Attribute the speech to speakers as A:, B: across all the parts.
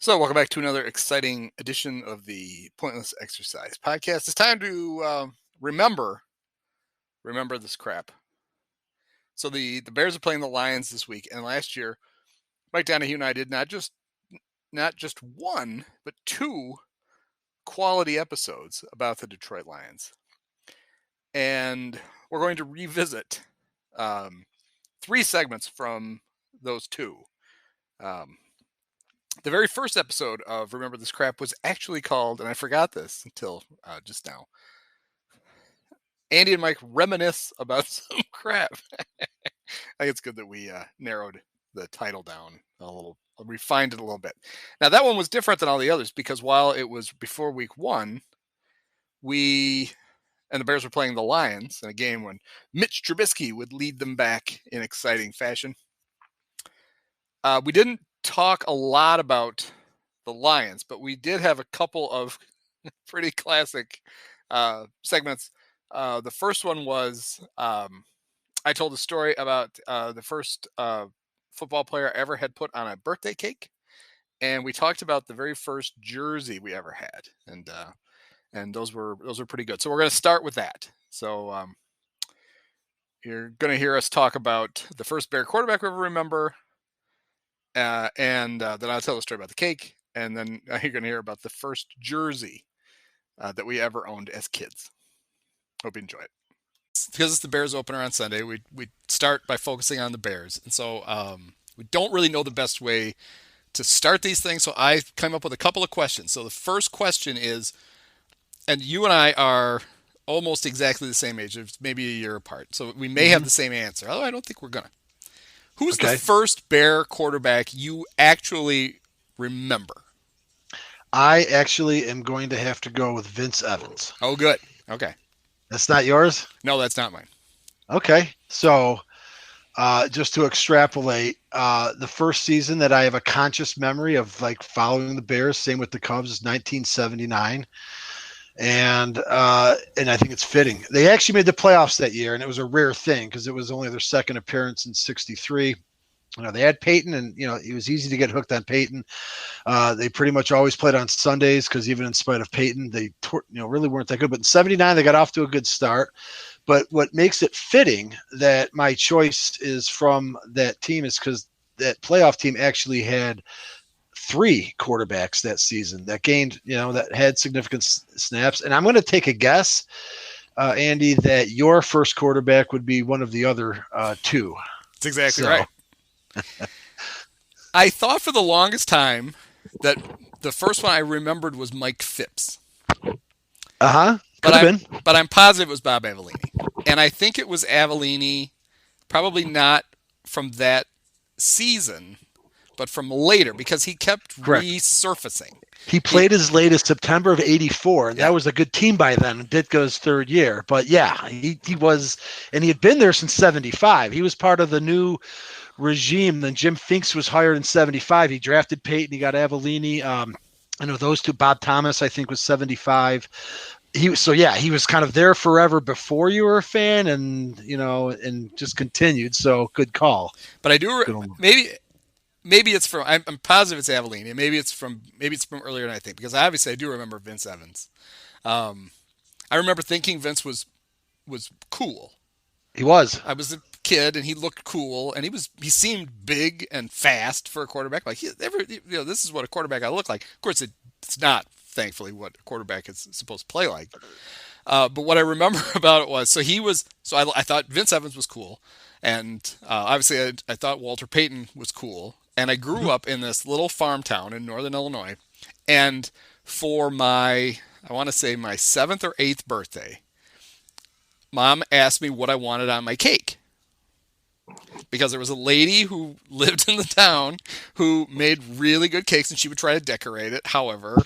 A: So, welcome back to another exciting edition of the Pointless Exercise Podcast. It's time to remember this crap. So, the Bears are playing the Lions this week, and last year, Mike Donahue and I did not just one, but two quality episodes about the Detroit Lions, and we're going to revisit three segments from those two. The very first episode of Remember This Crap was actually called, and I forgot this until just now, Andy and Mike reminisce about some crap. I think it's good that we narrowed the title down a little, refined it a little bit. Now, that one was different than all the others because while it was before week one, the Bears were playing the Lions in a game when Mitch Trubisky would lead them back in exciting fashion. We didn't talk a lot about the Lions, but we did have a couple of pretty classic segments. The first one was I told a story about the first football player I ever had put on a birthday cake, and we talked about the very first jersey we ever had, and those were pretty good. So we're going to start with that. So you're going to hear us talk about the first Bear quarterback we ever remember. And then I'll tell the story about the cake, and then you're going to hear about the first jersey that we ever owned as kids. Hope you enjoy it. Because it's the Bears opener on Sunday, we start by focusing on the Bears, and so we don't really know the best way to start these things. So I came up with a couple of questions. So the first question is, and you and I are almost exactly the same age, maybe a year apart, so we may have the same answer. Although I don't think we're gonna. Who's the first Bear quarterback you actually remember?
B: I actually am going to have to go with Vince Evans.
A: Oh, good. Okay.
B: That's not yours?
A: No, that's not mine.
B: Okay. So just to extrapolate, the first season that I have a conscious memory of like following the Bears, same with the Cubs, is 1979. And I think it's fitting. They actually made the playoffs that year, and it was a rare thing because it was only their second appearance in '63. They had Payton, and it was easy to get hooked on Payton. They pretty much always played on Sundays because even in spite of Payton, they really weren't that good. But in '79, they got off to a good start. But what makes it fitting that my choice is from that team is because that playoff team actually had three quarterbacks that season that gained, that had significant snaps. And I'm going to take a guess, Andy, that your first quarterback would be one of the other two.
A: That's exactly right. I thought for the longest time that the first one I remembered was Mike Phipps.
B: But
A: I'm positive it was Bob Avellini. And I think it was Avellini, probably not from that season, but from later, because he kept resurfacing.
B: He played as late as September of '84, and that was a good team by then. Ditka's third year. But yeah, he was, and he had been there since '75. He was part of the new regime. Then Jim Finks was hired in '75. He drafted Payton. He got Avellini. I know those two. Bob Thomas, I think, was '75. He was kind of there forever before you were a fan, and and just continued. So good call.
A: But I do maybe it's from. I'm positive it's Avellini. Maybe it's from earlier than I think, because obviously I do remember Vince Evans. I remember thinking Vince was cool.
B: He was.
A: I was a kid, and he looked cool, and he seemed big and fast for a quarterback. Like this is what a quarterback I look like. Of course, it's not. Thankfully, what a quarterback is supposed to play like. But what I remember about it was, so I thought Vince Evans was cool, and obviously I thought Walter Payton was cool. And I grew up in this little farm town in northern Illinois, and for I want to say my 7th or 8th birthday, Mom asked me what I wanted on my cake. Because there was a lady who lived in the town who made really good cakes, and she would try to decorate it however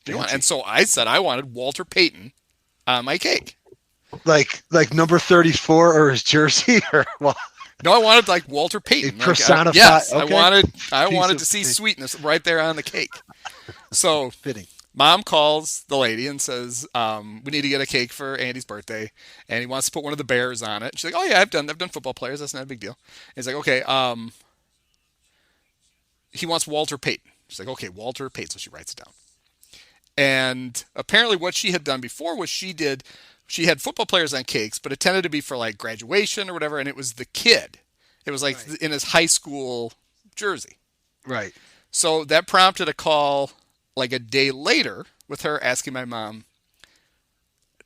A: you want. And so I said I wanted Walter Payton on my cake.
B: Like number 34 or his jersey or what?
A: No, I wanted like Walter Payton.
B: Personified.
A: Yes,
B: okay.
A: I wanted to see sweetness right there on the cake. So
B: fitting.
A: Mom calls the lady and says, "We need to get a cake for Andy's birthday, and he wants to put one of the Bears on it." She's like, "Oh yeah, I've done football players. That's not a big deal." And he's like, "Okay." He wants Walter Payton. She's like, okay, Walter Payton. So she writes it down. And apparently, what she had done before was she had football players on cakes, but it tended to be for like graduation or whatever, and it was the kid. It was like
B: Right.
A: in his high school jersey.
B: Right.
A: So that prompted a call like a day later with her asking my mom,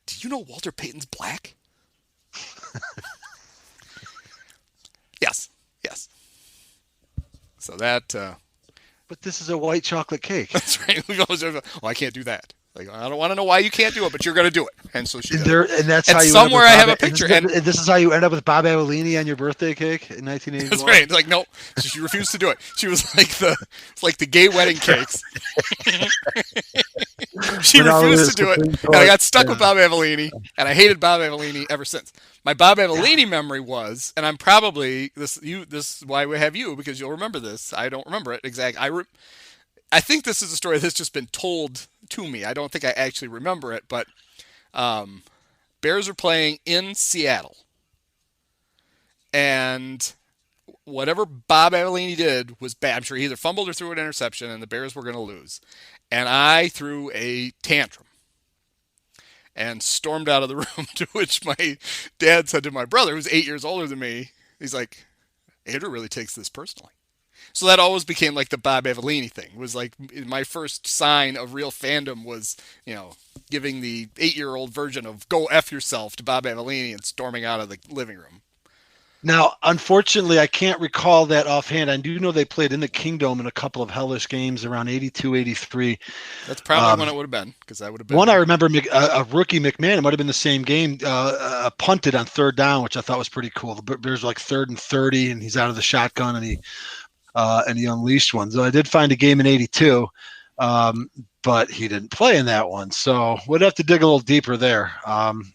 A: "Do you know Walter Payton's black?" Yes, yes. So that
B: But this is a white chocolate cake.
A: that's right. We always, well, I can't do that. Like, I don't want to know why you can't do it, but you're going to do it. And so she
B: And
A: did.
B: that's
A: And
B: how you end up
A: somewhere
B: with
A: I
B: Bob.
A: have a picture.
B: And this is how you end up with Bob Avellini on your birthday cake in
A: That's
B: 1981.
A: right. Like, no, so she refused to do it. She was like the gay wedding cakes. She refused to do it, and I got stuck with Bob Avellini, and I hated Bob Avellini ever since. My Bob Avellini memory was, and I'm probably this is why we have you, because you'll remember this. I don't remember it exactly. I think this is a story that's just been told to me. I don't think I actually remember it, but Bears were playing in Seattle, and whatever Bob Avellini did was bad. I'm sure he either fumbled or threw an interception, and the Bears were going to lose. And I threw a tantrum and stormed out of the room, to which my dad said to my brother, who's 8 years older than me, he's like, Andrew really takes this personally. So that always became like the Bob Avellini thing. It was like my first sign of real fandom was, giving the 8-year-old version of "Go F yourself" to Bob Avellini and storming out of the living room.
B: Now, unfortunately, I can't recall that offhand. I do know they played in the Kingdom in a couple of hellish games around 82, 83.
A: That's probably when it would have been, because I would have been.
B: One I remember, a rookie McMahon, it might have been the same game, punted on third down, which I thought was pretty cool. The Bears were like 3rd and 30, and he's out of the shotgun, and he unleashed one. So I did find a game in 82, but he didn't play in that one. So we'd have to dig a little deeper there,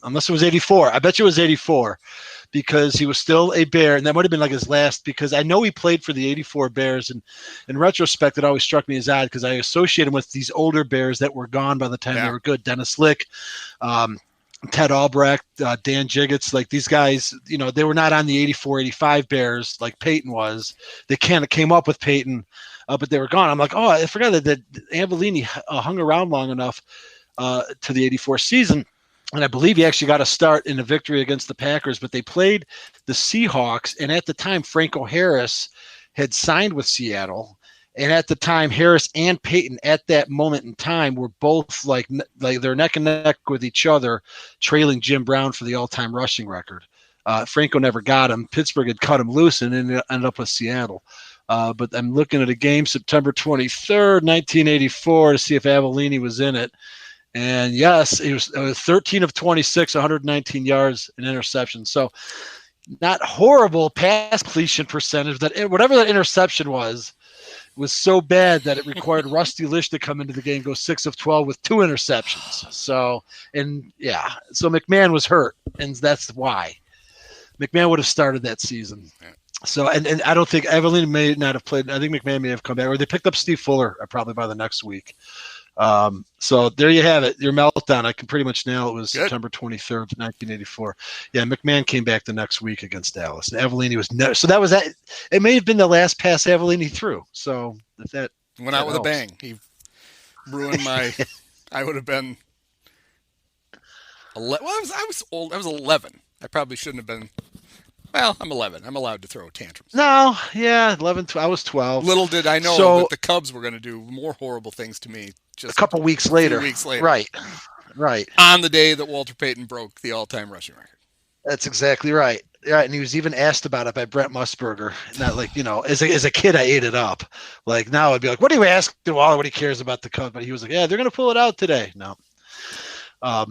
B: unless it was 84. I bet you it was 84. Because he was still a Bear, and that might have been like his last, because I know he played for the 84 Bears, and in retrospect, it always struck me as odd because I associate him with these older Bears that were gone by the time they were good. Dennis Lick, Ted Albrecht, Dan Jiggets, like these guys, they were not on the 84, 85 Bears like Payton was. They kind of came up with Payton, but they were gone. I'm like, oh, I forgot that Avellini hung around long enough to the 84 season. And I believe he actually got a start in a victory against the Packers, but they played the Seahawks. And at the time, Franco Harris had signed with Seattle. And at the time, Harris and Payton at that moment in time were both like they're neck and neck with each other, trailing Jim Brown for the all-time rushing record. Franco never got him. Pittsburgh had cut him loose and ended up with Seattle. But I'm looking at a game September 23rd, 1984 to see if Avellini was in it. And yes, it was 13 of 26, 119 yards and interception. So not horrible pass completion percentage. That whatever that interception was so bad that it required Rusty Lish to come into the game, go 6 of 12 with 2 interceptions. So McMahon was hurt, and that's why McMahon would have started that season. So and I don't think Avellini may not have played. I think McMahon may have come back, or they picked up Steve Fuller probably by the next week. So there you have it. Your meltdown. I can pretty much nail it. Was good. September 23rd, 1984. Yeah, McMahon came back the next week against Dallas. And Avellini was never. So that was that. It may have been the last pass Avellini threw. So if that
A: went out with a bang. He ruined my. I would have been. Well, I was old. I was 11. I probably shouldn't have been. Well, I'm 11. I'm allowed to throw tantrums.
B: No, yeah, 11. I was 12.
A: Little did I know that the Cubs were going to do more horrible things to me. Just
B: a couple weeks later.
A: 2 weeks later.
B: Right.
A: On the day that Walter Payton broke the all-time rushing record.
B: That's exactly right. Yeah, and he was even asked about it by Brent Musburger. Not like, as a kid, I ate it up. Like now I'd be like, what do you ask Waller what he cares about the Cubs? But he was like, yeah, they're going to pull it out today. No. I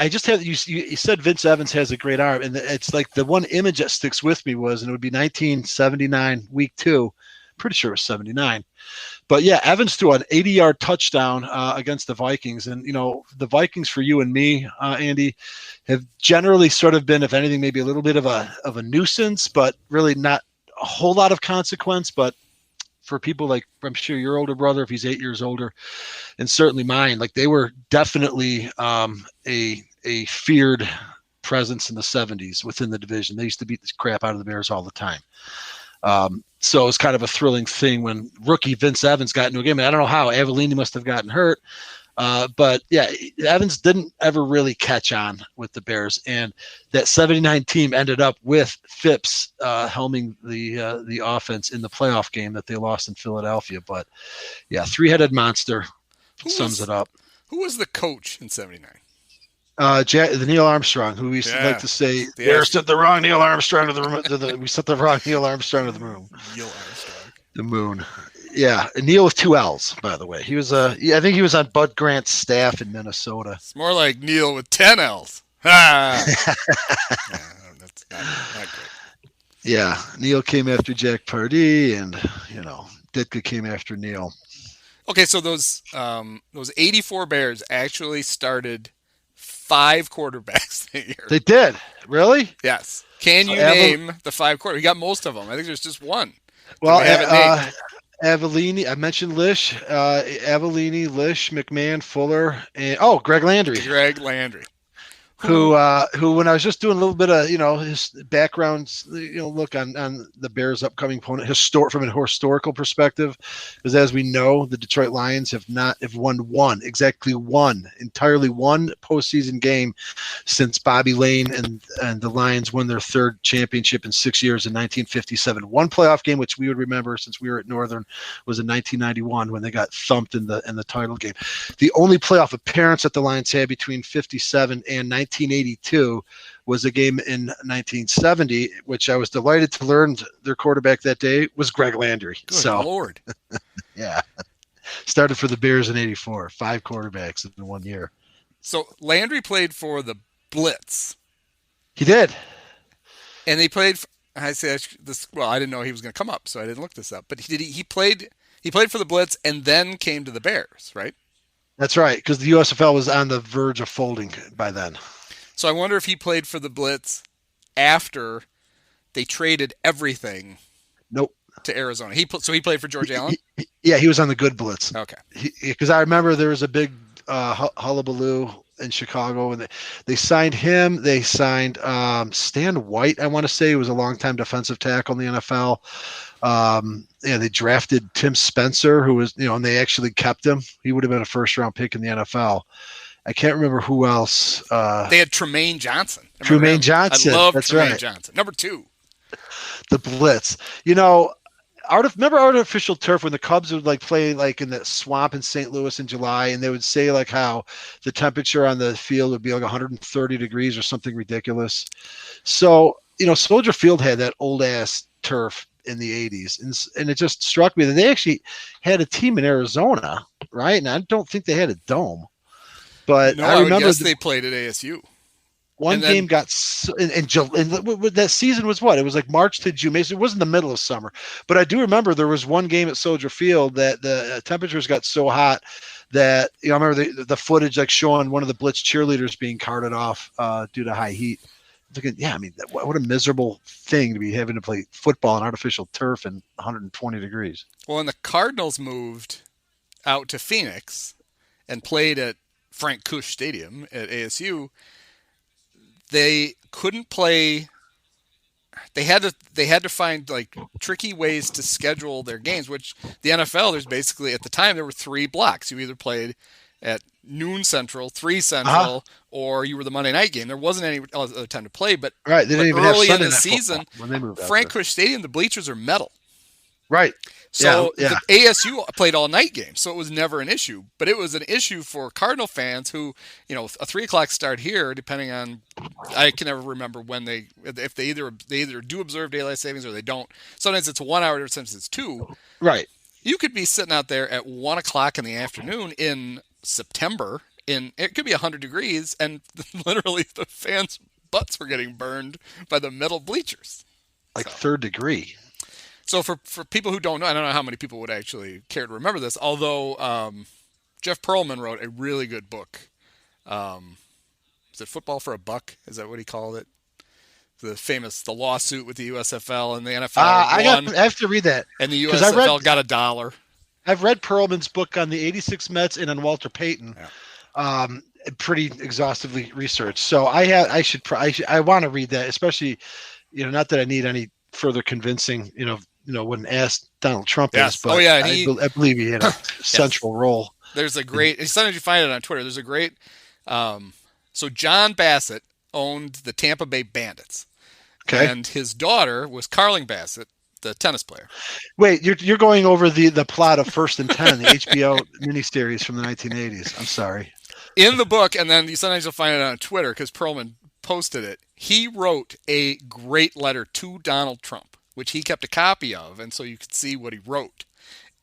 B: just have you said Vince Evans has a great arm, and it's like the one image that sticks with me was, and it would be 1979 week 2. Pretty sure it was 79. But yeah, Evans threw an 80-yard touchdown against the Vikings. And, the Vikings for you and me, Andy, have generally sort of been, if anything, maybe a little bit of a nuisance, but really not a whole lot of consequence. But for people like, I'm sure your older brother, if he's 8 years older, and certainly mine, like they were definitely a feared presence in the 70s within the division. They used to beat the crap out of the Bears all the time. So it was kind of a thrilling thing when rookie Vince Evans got into a game. And I don't know how Avellini must have gotten hurt. But yeah, Evans didn't ever really catch on with the Bears, and that '79 team ended up with Phipps helming the offense in the playoff game that they lost in Philadelphia. But yeah, three-headed monster sums it up.
A: Who was the coach in '79?
B: The Neil Armstrong, who we used to like to say, Bears sent the wrong Neil Armstrong to the we sent the wrong Neil Armstrong to the moon.
A: Neil Armstrong.
B: The moon. Yeah, Neil with 2 L's, by the way. He was I think he was on Bud Grant's staff in Minnesota.
A: It's more like Neil with 10 L's. Ha! Yeah, that's not great.
B: Yeah, Neil came after Jack Pardee, and Ditka came after Neil.
A: Okay, so those 84 Bears actually started 5 quarterbacks that year.
B: They did, really?
A: Yes. Can you name the 5 quarterbacks? We got most of them. I think there's just one.
B: Well, Avellini, I mentioned Lish, Avellini, Lish, McMahon, Fuller, and Greg Landry.
A: Greg Landry.
B: Who when I was just doing a little bit of his background, look on the Bears' upcoming opponent, from a historical perspective, because as we know, the Detroit Lions have won entirely one postseason game since Bobby Lane and the Lions won their 3rd championship in 6 years in 1957. One playoff game, which we would remember since we were at Northern, was in 1991 when they got thumped in the title game. The only playoff appearance that the Lions had between 57 and 1982 was a game in 1970, which I was delighted to learn their quarterback that day was Greg Landry.
A: Good Lord.
B: Yeah. Started for the Bears in 84, 5 quarterbacks in 1 year.
A: So Landry played for the Blitz.
B: He did.
A: And he played I didn't know he was going to come up, so I didn't look this up. But he played for the Blitz and then came to the Bears, right?
B: That's right, because the USFL was on the verge of folding by then.
A: So I wonder if he played for the Blitz after they traded everything.
B: Nope.
A: To Arizona. He played for George Allen?
B: He was on the good Blitz.
A: Okay.
B: Because I remember there was a big hullabaloo in Chicago, and they signed him. They signed Stan White, I want to say, who was a longtime defensive tackle in the NFL. They drafted Tim Spencer, who was, and they actually kept him. He would have been a 1st-round pick in the NFL. I can't remember who else.
A: They had Tremaine Johnson.
B: Tremaine Johnson.
A: I love
B: That's
A: Tremaine
B: right.
A: Johnson. Number 2.
B: The Blitz. Remember artificial turf when the Cubs would play in the swamp in St. Louis in July, and they would say how the temperature on the field would be 130 degrees or something ridiculous. So, Soldier Field had that old ass turf in the 80s. And it just struck me that they actually had a team in Arizona, right? And I don't think they had a dome. But I remember
A: they played at ASU.
B: One game got and that season was what? It was March to June. It wasn't the middle of summer. But I do remember there was one game at Soldier Field that the temperatures got so hot that I remember the footage showing one of the Blitz cheerleaders being carted off due to high heat. Thinking, what a miserable thing to be having to play football on artificial turf in 120 degrees.
A: Well, when the Cardinals moved out to Phoenix and played at Frank Kush Stadium at ASU, they couldn't play. They had to find tricky ways to schedule their games, which the NFL, there's basically, at the time, there were 3 blocks. You either played at noon Central, 3 Central, or you were the Monday night game. There wasn't any other time to play, but
B: right, they didn't even
A: early
B: have
A: in the season,
B: when they moved
A: Frank Kush Stadium, the bleachers are metal.
B: Right.
A: So the ASU played all night games, so it was never an issue. But it was an issue for Cardinal fans who, a 3:00 start here, depending on, I can never remember if they either do observe daylight savings or they don't. Sometimes it's 1 hour, sometimes it's 2.
B: Right.
A: You could be sitting out there at 1:00 in the afternoon in September, it could be 100 degrees, and literally the fans' butts were getting burned by the metal bleachers.
B: 3rd degree.
A: So for people who don't know, I don't know how many people would actually care to remember this, although Jeff Pearlman wrote a really good book. Is it Football for a Buck? Is that what he called it? The lawsuit with the USFL and the NFL won.
B: I have to read that.
A: And the USFL got $1.
B: I've read Pearlman's book on the 86 Mets and on Walter Payton. Yeah. Pretty exhaustively researched. So I want to read that, especially, not that I need any further convincing, wouldn't ask Donald Trump is,
A: Yes. Oh
B: but
A: yeah, and
B: I believe he had a
A: yes.
B: central role.
A: There's a
B: In,
A: great. Sometimes you find it on Twitter. There's a great. Um, so John Bassett owned the Tampa Bay Bandits,
B: okay.
A: and his daughter was Carling Bassett, the tennis player.
B: Wait, you're going over the plot of First and Ten, the HBO miniseries from the 1980s. I'm sorry.
A: In the book, and then sometimes you'll find it on Twitter because Perlman posted it. He wrote a great letter to Donald Trump, which he kept a copy of, and so you could see what he wrote.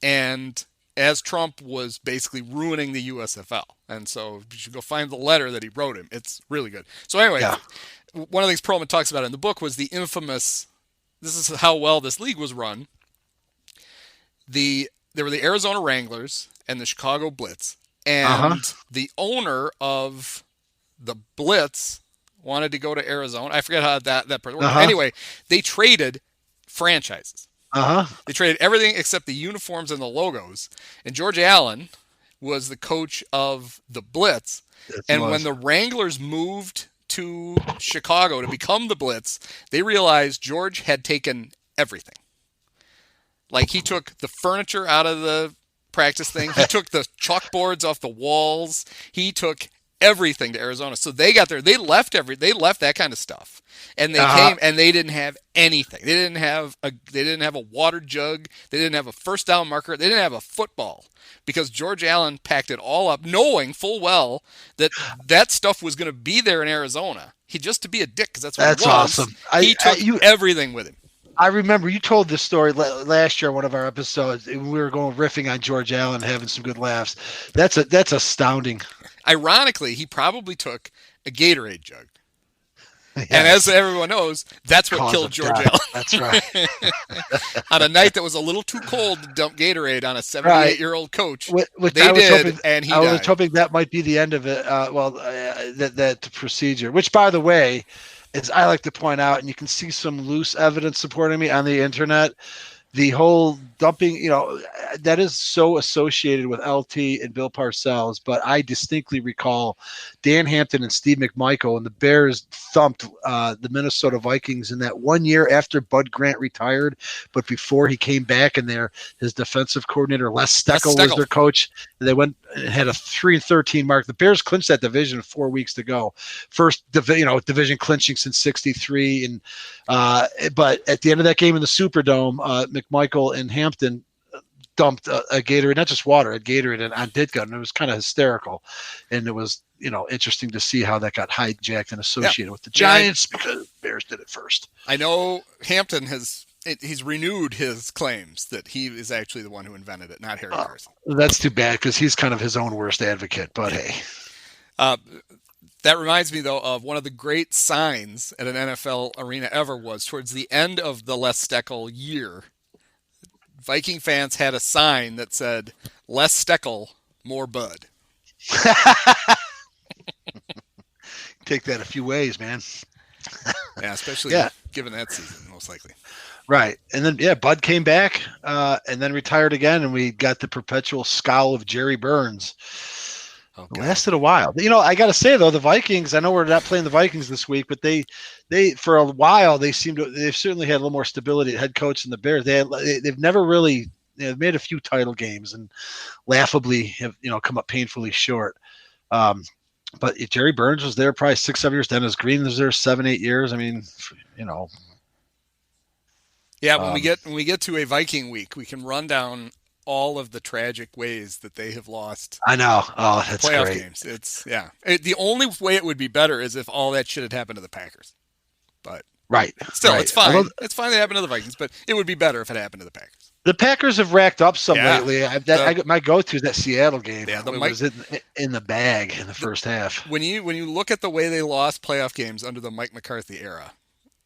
A: And as Trump was basically ruining the USFL, and so you should go find the letter that he wrote him. It's really good. So anyway,
B: Yeah.
A: one of the things Perlman talks about in the book was the infamous. This is how well this league was run. There were the Arizona Wranglers and the Chicago Blitz,
B: Uh
A: and the owner of the Blitz wanted to go to Arizona. I forget how that part worked.
B: huh.
A: Anyway, they traded franchises.
B: Uh huh.
A: They traded everything except the uniforms and the logos. And George Allen was the coach of the Blitz.
B: Yes, he
A: And when
B: was.
A: the Wranglers moved to Chicago to become the Blitz, they realized George had taken everything. Like he took the furniture out of the practice thing. He took the chalkboards off the walls. He took everything to Arizona. So they got there. They left that kind of stuff. And they
B: Uh
A: came and they didn't have anything. They didn't have a water jug. They didn't have a first down marker. They didn't have a football because George Allen packed it all up knowing full well that that stuff was going to be there in Arizona. He just to be a dick because that's what
B: That's
A: he was.
B: awesome.
A: He took everything with him.
B: I remember you told this story last year on one of our episodes. And we were going riffing on George Allen, having some good laughs. That's astounding.
A: Ironically, he probably took a Gatorade jug. And as
B: Yes.
A: everyone knows, that's what
B: Cause
A: killed
B: of
A: George
B: death.
A: Allen.
B: That's right.
A: On a night that was a little too cold to dump Gatorade on a
B: Right.
A: 78-year-old coach,
B: Which
A: they
B: I was
A: did,
B: hoping.
A: and he
B: I was
A: died.
B: hoping that might be the end of it. That procedure. Which, by the way, as I like to point out, and you can see some loose evidence supporting me on the internet. The whole dumping, that is so associated with LT and Bill Parcells, but I distinctly recall Dan Hampton and Steve McMichael and the Bears thumped the Minnesota Vikings in that one year after Bud Grant retired, but before he came back, and his defensive coordinator Les Steckel was their coach. And they went and had a 3-13 mark. The Bears clinched that division 4 weeks to go. First, division clinching since '63, and but at the end of that game in the Superdome, McMichael and Hampton dumped a Gatorade, not just water, a Gatorade on Ditka, and it was kind of hysterical. And it was, interesting to see how that got hijacked and associated with the Giants because Bears did it first.
A: I know Hampton he's renewed his claims that he is actually the one who invented it, not Harry Carson.
B: That's too bad because he's kind of his own worst advocate, but hey.
A: That reminds me, though, of one of the great signs at an NFL arena ever was towards the end of the Les Steckel year. Viking fans had a sign that said, "Less Steckel, more Bud."
B: Take that a few ways, man.
A: Yeah, especially given that season, most likely.
B: Right. And then, Bud came back and then retired again, and we got the perpetual scowl of Jerry Burns. It lasted a while. I got to say, though, the Vikings, I know we're not playing the Vikings this week, but they for a while, they've certainly had a little more stability at head coach than the Bears. They've never really, they've made a few title games and laughably have, come up painfully short. But Jerry Burns was there probably 6-7 years. Dennis Green was there 7-8 years. I mean,
A: Yeah, when we get to a Viking week, we can run down all of the tragic ways that they have lost.
B: I know. Oh, that's
A: playoff
B: great.
A: games. The only way it would be better is if all that shit had happened to the Packers. But still, it's fine. It's fine that happened to the Vikings, but it would be better if it happened to the Packers.
B: The Packers have racked up some lately. My go-to is that Seattle game. Yeah, it was in the bag in the first half.
A: When you look at the way they lost playoff games under the Mike McCarthy era,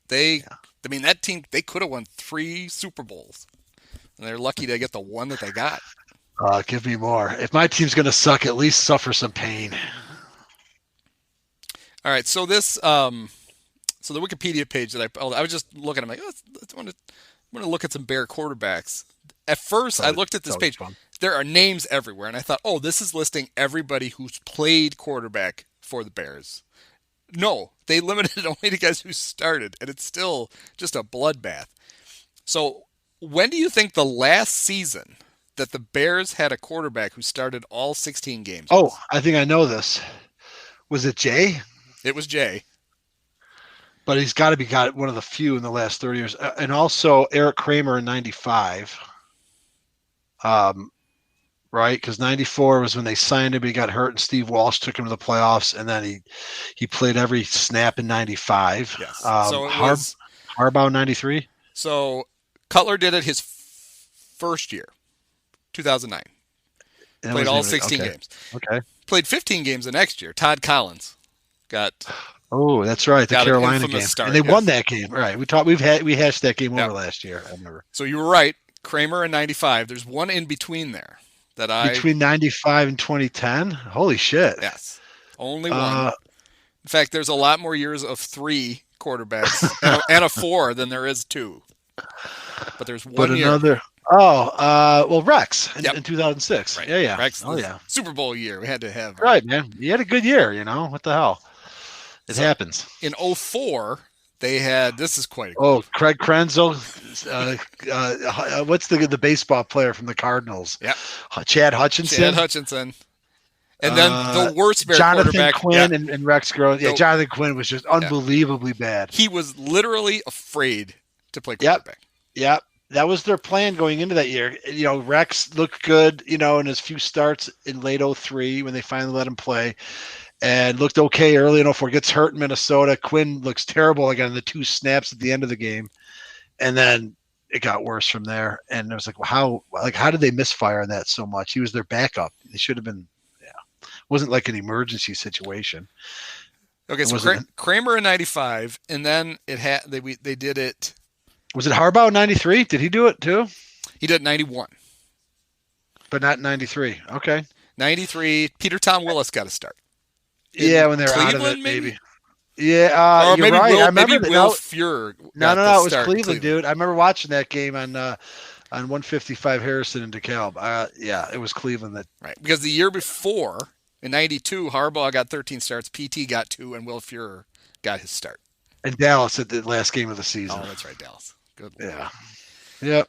A: that team, they could have won 3 Super Bowls, and they're lucky to get the one that they got.
B: Give me more. If my team's going to suck, at least suffer some pain.
A: All right, so this, so the Wikipedia page that I was just looking, I'm like, I'm going to look at some Bear quarterbacks. At first, I looked at this page. There are names everywhere, and I thought, this is listing everybody who's played quarterback for the Bears. No, they limited it only to guys who started, and it's still just a bloodbath. So When do you think the last season that the Bears had a quarterback who started all 16 games
B: Oh,
A: was?
B: I think I know this. Was it Jay?
A: It was Jay.
B: But he's got to be got one of the few in the last 30 years. And also Eric Kramer in 95. Right? Because 94 was when they signed him. He got hurt, and Steve Walsh took him to the playoffs, and then he played every snap in 95.
A: Yes. So it was.
B: Harbaugh 93.
A: So Cutler did it his first year, 2009. Played all 16 games.
B: Okay.
A: Played 15 games the next year. Todd Collins got.
B: Oh, that's right, the Carolina game,
A: start,
B: and they won that game. Right, we hashed that game over last year. I remember.
A: So you were right, Kramer in 95. There's one in between there
B: between 95 and 2010. Holy shit!
A: Yes, only one. In fact, there's a lot more years of 3 quarterbacks and a 4 than there is 2. But there's one year.
B: Another. Well, Rex in 2006.
A: Right.
B: Yeah.
A: Rex, Super Bowl year. We had to have.
B: Right, man. You had a good year, What the hell? It happens.
A: In 04, they had. This is quite a cool.
B: Oh, Craig Krenzel. What's the baseball player from the Cardinals?
A: Yeah.
B: Chad Hutchinson.
A: And then the worst Bear
B: Jonathan
A: quarterback.
B: Quinn and Rex Gross. Yeah, Jonathan Quinn was just unbelievably bad.
A: He was literally afraid to play quarterback.
B: Yep. That was their plan going into that year. Rex looked good, in his few starts in late 03 when they finally let him play. And looked okay early in 04. Gets hurt in Minnesota. Quinn looks terrible again in the 2 snaps at the end of the game. And then it got worse from there. And it was like, well, how did they misfire on that so much? He was their backup. They should have been, It wasn't like an emergency situation.
A: Okay, so Kramer in 95, and then they did it.
B: Was it Harbaugh in 93? Did he do it too?
A: He did 91.
B: But not 93. Okay.
A: 93, Peter Tom Willis got a start.
B: When they were
A: Cleveland,
B: out of it,
A: maybe.
B: Yeah,
A: or
B: you're
A: maybe
B: right. I remember
A: maybe Will Fuhr.
B: No, it was Cleveland, dude. I remember watching that game on 155 Harrison in DeKalb. It was Cleveland that.
A: Right, because the year before, in 92, Harbaugh got 13 starts, PT got 2, and Will Fuhr got his start.
B: And Dallas at the last game of the season.
A: Oh, that's right, Dallas. Good.
B: Yeah. Yep.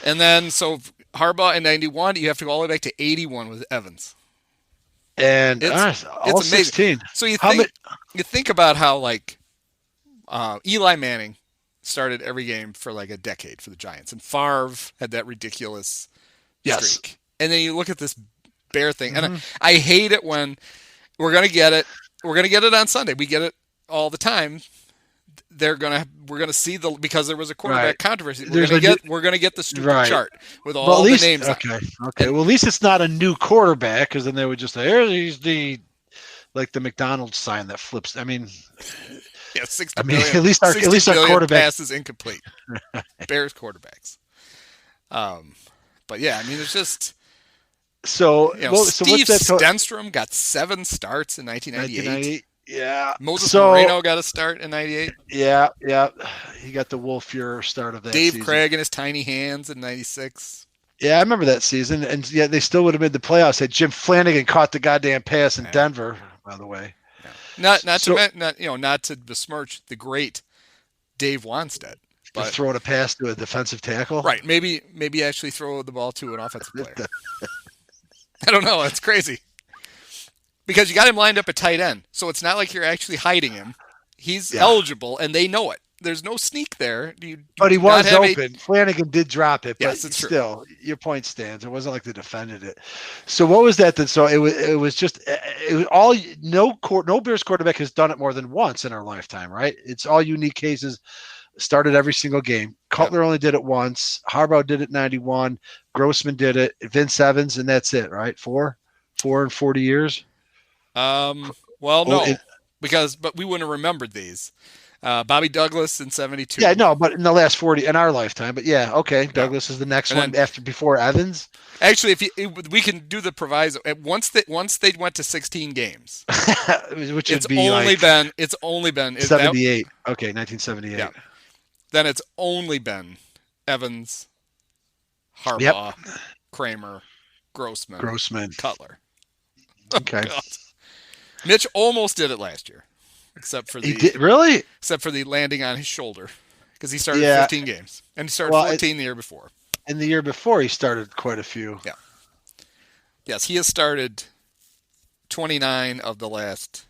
A: And then, so Harbaugh in 91, you have to go all the way back to 81 with Evans.
B: And
A: it's
B: all 16.
A: So you think about how Eli Manning started every game for like a decade for the Giants, and Favre had that ridiculous streak. And then you look at this Bear thing, and I hate it when we're gonna get it. We're gonna get it on Sunday. We get it all the time. We're gonna see because there was a quarterback controversy. We're gonna get the stupid chart with all the names.
B: Okay. Well, at least it's not a new quarterback, because then they would just say, "Here's the McDonald's sign that flips." I mean,
A: 60 billion,
B: at least our quarterback
A: pass is incomplete. Bears quarterbacks. But yeah, I mean, it's just Steve Stenstrom got 7 starts in 1998.
B: Yeah.
A: Moses Moreno got a start in 98.
B: Yeah. He got the Wolf Fuhrer start of that
A: Dave
B: season.
A: Craig and his tiny hands in 96.
B: Yeah, I remember that season. And they still would have made the playoffs had Jim Flanagan caught the goddamn pass in Denver, by the way.
A: Yeah. Not to besmirch the great Dave Wanstead. But
B: throwing a pass to a defensive tackle.
A: Right. Maybe actually throw the ball to an offensive player. I don't know. It's crazy. Because you got him lined up at tight end. So it's not like you're actually hiding him. He's eligible, and they know it. There's no sneak there.
B: But he was open. Flanagan did drop it, but
A: yes, it's
B: still, your point stands. It wasn't like they defended it. So what was that then? So it was all no Bears quarterback has done it more than once in our lifetime, right? It's all unique cases. Started every single game. Cutler only did it once. Harbaugh did it in 91. Grossman did it. Vince Evans, and that's it, right? 4 in 40 years.
A: Well, no, but we wouldn't have remembered these. Bobby Douglas in 72.
B: Yeah, no, but in the last 40 in our lifetime. But yeah, okay, Douglas is the next one before Evans.
A: Actually, we can do the proviso. Once they went to 16 games,
B: which
A: it's
B: would be
A: only been
B: 78. Okay, 1978.
A: Yeah. Then it's only been Evans, Harbaugh, Kramer, Grossman, Cutler.
B: Okay.
A: Oh, Mitch almost did it last year, except for
B: the
A: landing on his shoulder, because he started 15 games and he started 14 the year before.
B: And the year before, he started quite a few.
A: Yeah. Yes, he has started 29 of the last.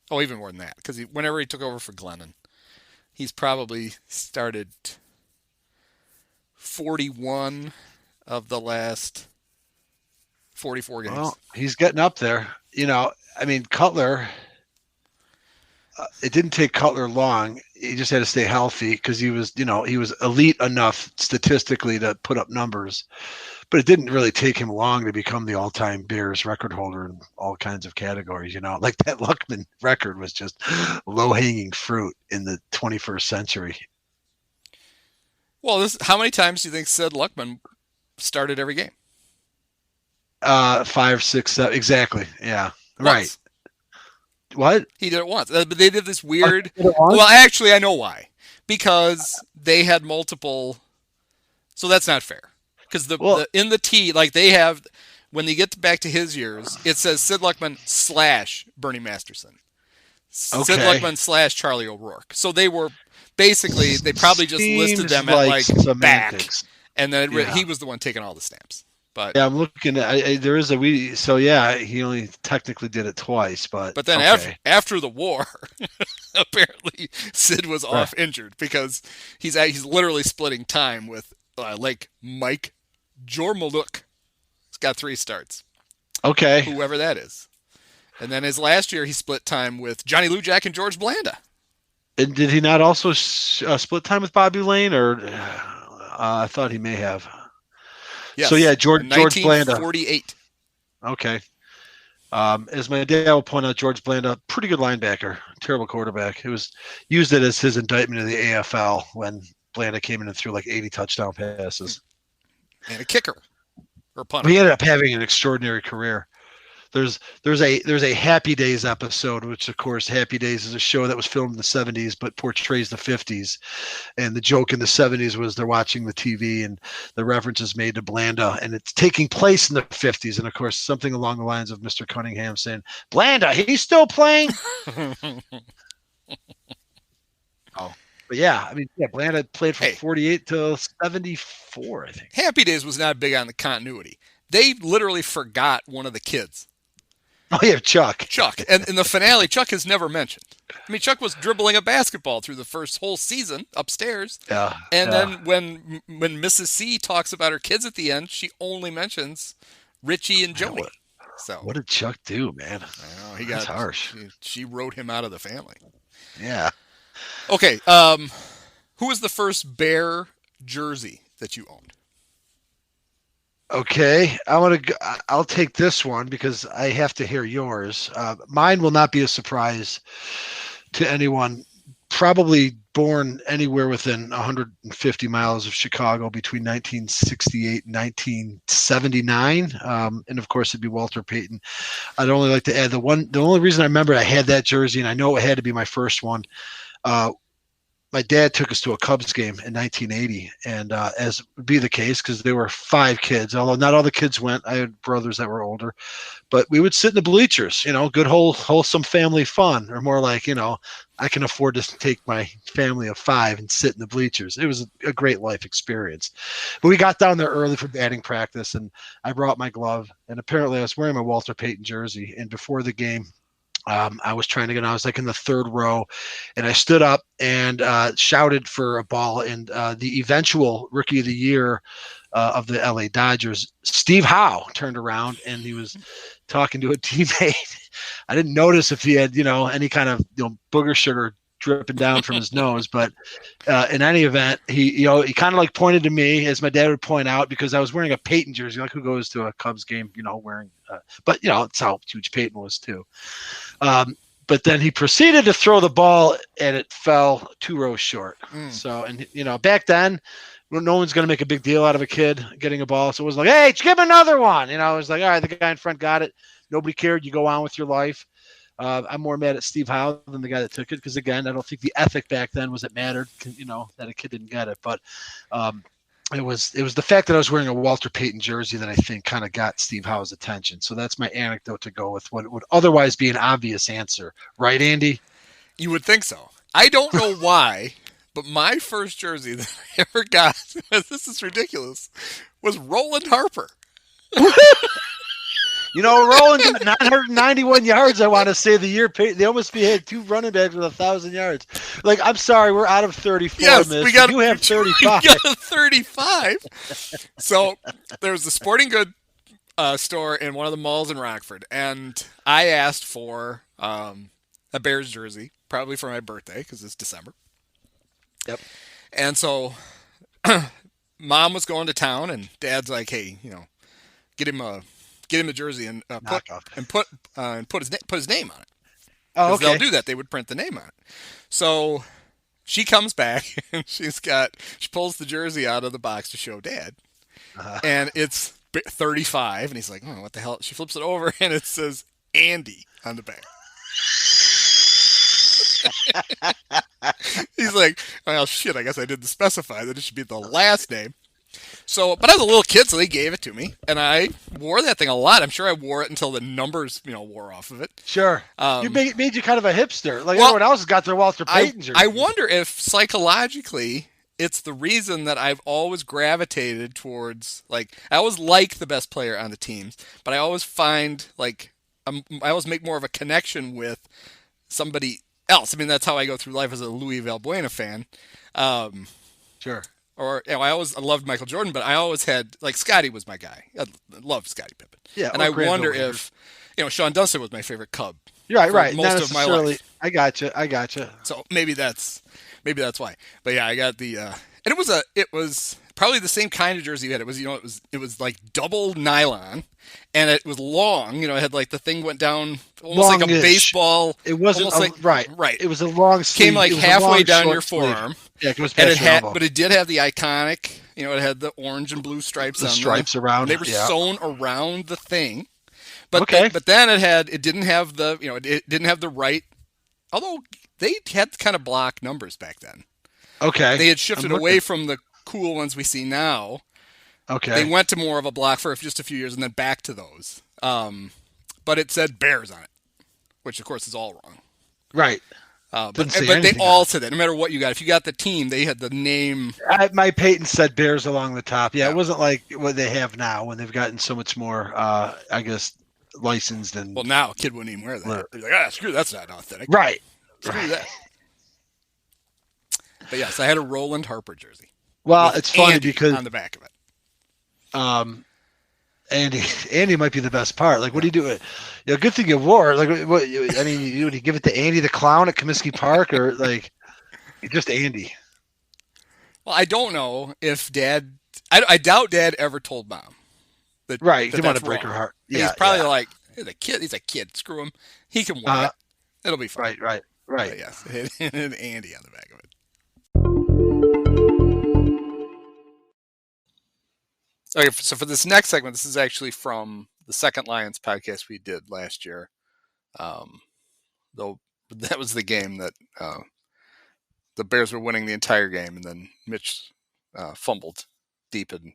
A: Oh, even more than that, because whenever he took over for Glennon, he's probably started 41 of the last 44 games.
B: Well, he's getting up there. I mean, Cutler. It didn't take Cutler long. He just had to stay healthy because he was elite enough statistically to put up numbers. But it didn't really take him long to become the all-time Bears record holder in all kinds of categories. Like that Luckman record was just low-hanging fruit in the 21st century.
A: Well, how many times do you think Sid Luckman started every game?
B: 5, 6, 7, exactly. Yeah,
A: Once.
B: right. What?
A: He did it once. But they did this weird.
B: Did it once?
A: Well, actually, I know why. Because they had multiple. So that's not fair. Because in the T, like they have, when they get back to his years, it says Sid Luckman / Bernie Masterson.
B: Okay.
A: Sid Luckman / Charlie O'Rourke. So they were basically, they probably just listed them at like
B: semantics.
A: Back. And then he was the one taking all the stamps. But
B: yeah, I'm looking at there is a so yeah, he only technically did it twice, but
A: then
B: okay.
A: after the war, apparently Sid was off injured because he's literally splitting time with like Mike Jormaluk. He's got 3 starts.
B: Okay,
A: whoever that is. And then his last year, he split time with Johnny Lujack and George Blanda.
B: And did he not also split time with Bobby Lane, or I thought he may have?
A: Yes.
B: So yeah, George Blanda.
A: 1948.
B: Okay. As my dad will point out, George Blanda, pretty good linebacker, terrible quarterback. It was used it as his indictment of the AFL when Blanda came in and threw like 80 touchdown passes.
A: And a kicker or punter.
B: He ended up having an extraordinary career. There's a Happy Days episode, which of course Happy Days is a show that was filmed in the 70s but portrays the 50s. And the joke in the 70s was they're watching the TV and the reference is made to Blanda and it's taking place in the 50s. And of course, something along the lines of Mr. Cunningham saying, Blanda, he's still playing. But yeah, I mean, Blanda played from 48 to 74, I think.
A: Happy Days was not big on the continuity. They literally forgot one of the kids.
B: Oh, yeah, Chuck.
A: And in the finale, Chuck is never mentioned. I mean, Chuck was dribbling a basketball through the first whole season upstairs.
B: Yeah.
A: And then when Mrs. C talks about her kids at the end, she only mentions Richie and Joni. So
B: what did Chuck do, man?
A: I know,
B: That's harsh.
A: She wrote him out of the family.
B: Yeah.
A: Okay. Who was the first Bear jersey that you owned?
B: Okay, I'll take this one because I have to hear yours. Mine will not be a surprise to anyone. Probably born anywhere within 150 miles of Chicago between 1968 and 1979, and of course it'd be Walter Payton. I'd only like to add the only reason I remember I had that jersey, and I know it had to be my first one. My dad took us to a Cubs game in 1980, and as would be the case, because there were 5 kids, although not all the kids went. I had brothers that were older, but we would sit in the bleachers, good wholesome family fun, or more like, I can afford to take my family of 5 and sit in the bleachers. It was a great life experience. But we got down there early for batting practice, and I brought my glove, and apparently I was wearing my Walter Payton jersey, and before the game, I was trying to get. I was like in the 3rd row, and I stood up and shouted for a ball. And the eventual Rookie of the Year of the LA Dodgers, Steve Howe, turned around and he was talking to a teammate. I didn't notice if he had, any kind of booger sugar dripping down from his nose, but in any event, he kind of like pointed to me, as my dad would point out, because I was wearing a Peyton jersey. Like, who goes to a Cubs game, wearing but it's how huge Peyton was too. But then he proceeded to throw the ball and it fell 2 rows short. So, and back then, no one's going to make a big deal out of a kid getting a ball. So it was like, hey, give him another one. It was like, all right, the guy in front got it. Nobody cared. You go on with your life. I'm more mad at Steve Howe than the guy that took it, because again, I don't think the ethic back then was it mattered, that a kid didn't get it. But it was the fact that I was wearing a Walter Payton jersey that I think kind of got Steve Howe's attention. So that's my anecdote to go with what would otherwise be an obvious answer, right, Andy?
A: You would think so. I don't know why But my first jersey that I ever got, this is ridiculous, was Roland Harper.
B: You know, Roland got 991 yards, I want to say, the year. They almost had 2 running backs with 1,000 yards. Like, I'm sorry, we're out of 34,
A: Yes,
B: miss.
A: we got,
B: You have 35.
A: We got a 35. So there was the Sporting Good store in one of the malls in Rockford, and I asked for a Bears jersey, probably for my birthday, because it's December.
B: Yep.
A: And so Mom was going to town, and Dad's like, hey, get him a jersey and put his name on it.
B: Oh,
A: Because they'll
B: okay.
A: do that. They would print the name on it. So she comes back and she pulls the jersey out of the box to show Dad, and it's 35, and he's like, oh, what the hell? She flips it over and it says Andy on the back. He's like, well, shit, I guess I didn't specify that it should be the last name. So, but I was a little kid, so they gave it to me, and I wore that thing a lot. I'm sure I wore it until the numbers, wore off of it.
B: Sure. You made you kind of a hipster. Like,
A: well,
B: everyone else has got their Walter Payton jersey.
A: I wonder if psychologically it's the reason that I've always gravitated towards, like, I always like the best player on the teams, but I always find, like, I always make more of a connection with somebody else. I mean, that's how I go through life as a Louis Valbuena fan.
B: Sure.
A: Or I loved Michael Jordan, but I always had, like, Scotty was my guy. I loved Scottie Pippen.
B: Yeah,
A: and I wonder if, Sean Dunston was my favorite Cub.
B: Right.
A: Most of my life.
B: I gotcha.
A: So maybe that's why. But yeah, I got the and it was probably the same kind of jersey you had. It was like double nylon, and it was long. It had, like, the thing went down almost
B: Longish.
A: like a baseball.
B: It wasn't
A: right.
B: It was a long sleeve.
A: Came like halfway down your forearm.
B: Yeah, it was
A: and it had, but it did have the iconic. It had the orange and blue stripes.
B: The stripes around.
A: They were sewn around the thing. But
B: okay.
A: But then it didn't have the it didn't have the right. Although they had kind of block numbers back then.
B: Okay.
A: They had shifted away from the cool ones we see now.
B: Okay.
A: They went to more of a block for just a few years and then back to those. But it said Bears on it, which of course is all wrong.
B: Right.
A: But they all said that. No matter what you got, if you got the team, they had the name.
B: My Payton said Bears along the top. Yeah, it wasn't like what they have now when they've gotten so much more, I guess, licensed and.
A: Well, now a kid wouldn't even wear that. They're like, screw that's not authentic.
B: Right.
A: Screw that. But yes, I had a Roland Harper jersey.
B: Well, it's funny
A: Andy
B: because
A: on the back of it.
B: Andy might be the best part. Like, what do you do? Good thing you wore it. Like, what? I mean, would you give it to Andy the clown at Comiskey Park, or like just Andy?
A: Well, I don't know if Dad. I doubt Dad ever told Mom.
B: Right, he didn't want to break her heart.
A: Yeah, he's probably like, he's a kid. He's a kid. Screw him. He can wear it. It'll be fine.
B: Right.
A: But yes, it had Andy on the back of it. Okay, so for this next segment, this is actually from the second Lions podcast we did last year. Though that was the game that the Bears were winning the entire game, and then Mitch fumbled deep in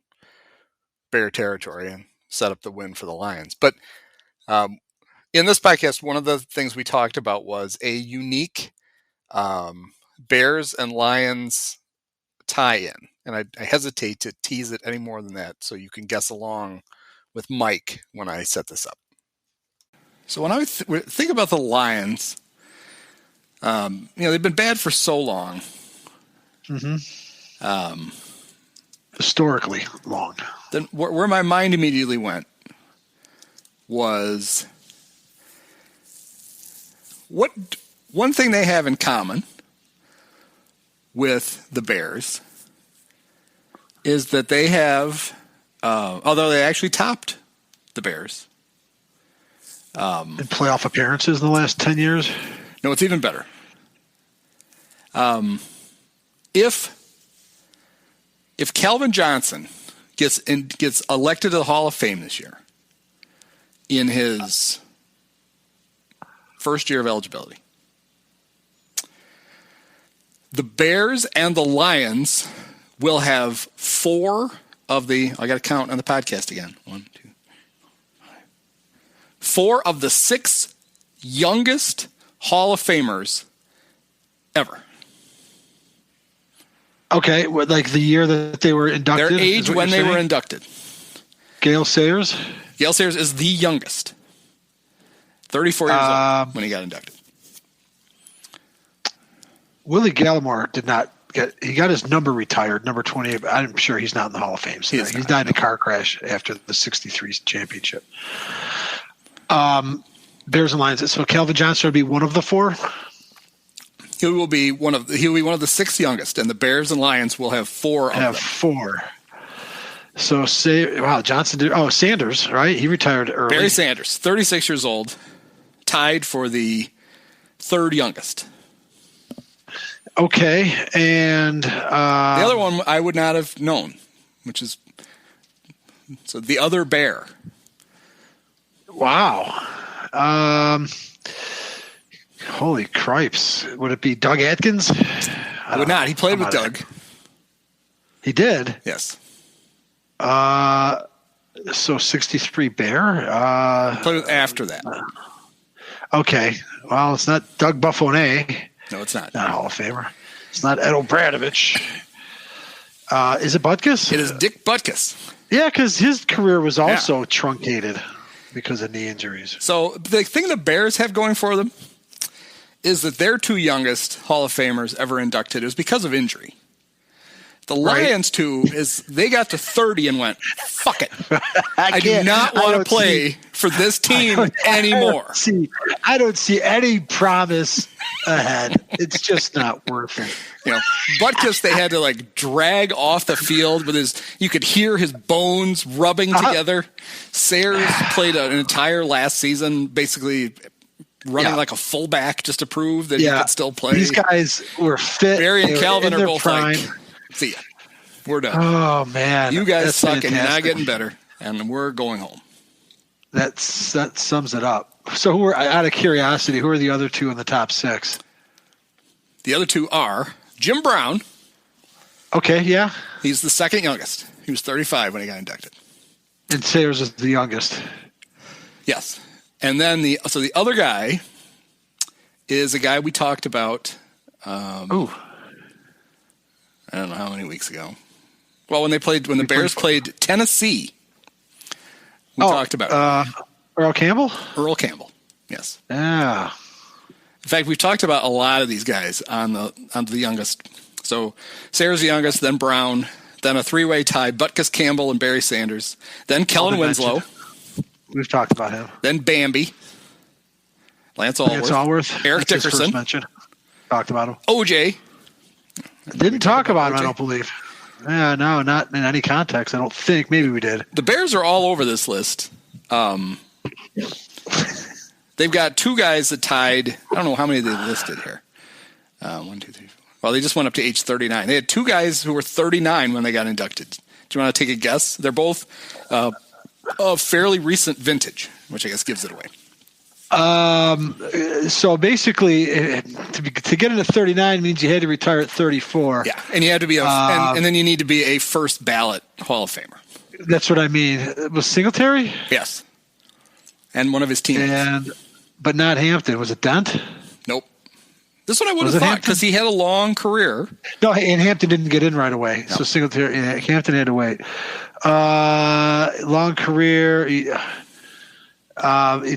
A: Bear territory and set up the win for the Lions. But in this podcast, one of the things we talked about was a unique Bears and Lions tie-in. And I hesitate to tease it any more than that, so you can guess along with Mike when I set this up. So when I think about the Lions, they've been bad for so long.
B: Mm-hmm. Historically long.
A: Then where my mind immediately went was one thing they have in common with the Bears is that they have, although they actually topped the Bears.
B: In playoff appearances in the last 10 years?
A: No, it's even better. If Calvin Johnson gets elected to the Hall of Fame this year in his first year of eligibility, the Bears and the Lions will have four of the, I got to count on the podcast again. 1, 2, 5. 4 of the 6 youngest Hall of Famers ever.
B: Okay, like the year that they were inducted?
A: Their age when they were inducted.
B: Gale Sayers?
A: Gale Sayers is the youngest. 34 years old when he got inducted.
B: Willie Gallimore did not he got his number retired, number 28. But I'm sure he's not in the Hall of Fame. So he died in a car crash after the 63 championship. Bears and Lions. So Calvin Johnson would be one of the four?
A: He'll be one of the six youngest, and the Bears and Lions will have four of them.
B: Four. So Johnson did. Oh, Sanders, right? He retired early.
A: Barry Sanders, 36 years old, tied for the third youngest.
B: Okay, and
A: the other one I would not have known, which is the other Bear.
B: Wow. Holy cripes. Would it be Doug Atkins?
A: I would not. He played with Doug.
B: He did?
A: Yes.
B: So 63 Bear?
A: Played with after that.
B: Okay. Well, it's not Doug Buffone.
A: No, it's not.
B: Not a Hall of Famer. It's not Ed O'Bradovich. Is it Butkus?
A: It is Dick Butkus.
B: Yeah, because his career was also truncated because of knee injuries.
A: So the thing the Bears have going for them is that their two youngest Hall of Famers ever inducted is because of injury. The Lions, too, is they got to 30 and went, fuck it. I do not want to play for this team anymore.
B: I don't see any promise ahead. It's just not worth it.
A: Butkus, they had to drag off the field with you could hear his bones rubbing together. Sayers played an entire last season, basically running like a fullback just to prove that he could still play.
B: These guys were fit.
A: Barry and Calvin are both
B: prime.
A: See ya. We're done.
B: Oh, man.
A: You guys suck and you're not getting better, and we're going home.
B: That sums it up. So out of curiosity, who are the other two in the top six?
A: The other two are Jim Brown.
B: Okay, yeah.
A: He's the second youngest. He was 35 when he got inducted.
B: And Sayers is the youngest.
A: Yes. And then the other guy is a guy we talked about. I don't know how many weeks ago. Well, when the Bears played Tennessee, we talked about it.
B: Earl Campbell?
A: Earl Campbell, yes.
B: Yeah.
A: In fact, we've talked about a lot of these guys on the youngest. So Sayers the youngest, then Brown, then a three-way tie, Butkus, Campbell, and Barry Sanders. Then Kellen Winslow.
B: We've talked about him.
A: Then Bambi. Lance Allworth. Eric Dickerson.
B: Talked about him.
A: OJ.
B: Didn't talk about him, I don't believe. Yeah, no, not in any context, I don't think. Maybe we did.
A: The Bears are all over this list. They've got two guys that tied. I don't know how many they listed here. 1, 2, 3, 4. Well, they just went up to age 39. They had two guys who were 39 when they got inducted. Do you want to take a guess? They're both of fairly recent vintage, which I guess gives it away.
B: So basically, to get into 39 means you had to retire at 34.
A: Yeah, and you had to be and then you need to be a first ballot Hall of Famer.
B: That's what I mean. Was Singletary?
A: Yes, and one of his teammates.
B: But not Hampton. Was it Dent?
A: Nope. This one I would have thought because he had a long career.
B: No, and Hampton didn't get in right away. No. So Singletary, Hampton had to wait. Long career.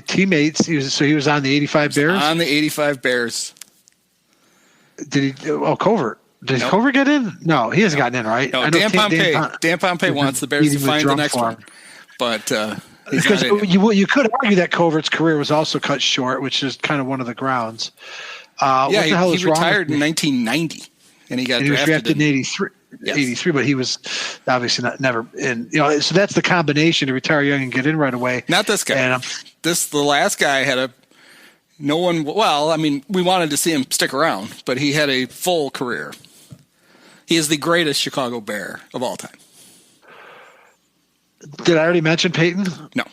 B: Teammates. He was on the 85 Bears.
A: On the 85 Bears.
B: Did he? Oh, Covert. Did Covert get in? No, he hasn't gotten in, right?
A: No, Dan Pompei wants the Bears to find the next one, but
B: because you could argue that Covert's career was also cut short, which is kind of one of the grounds.
A: He retired in 1990, and he got drafted
B: in 83. Yes. 83, but he was obviously never in. So that's the combination to retire young and get in right away.
A: Not this guy. And the last guy had no one. Well, I mean, we wanted to see him stick around, but he had a full career. He is the greatest Chicago Bear of all time.
B: Did I already mention Payton?
A: No,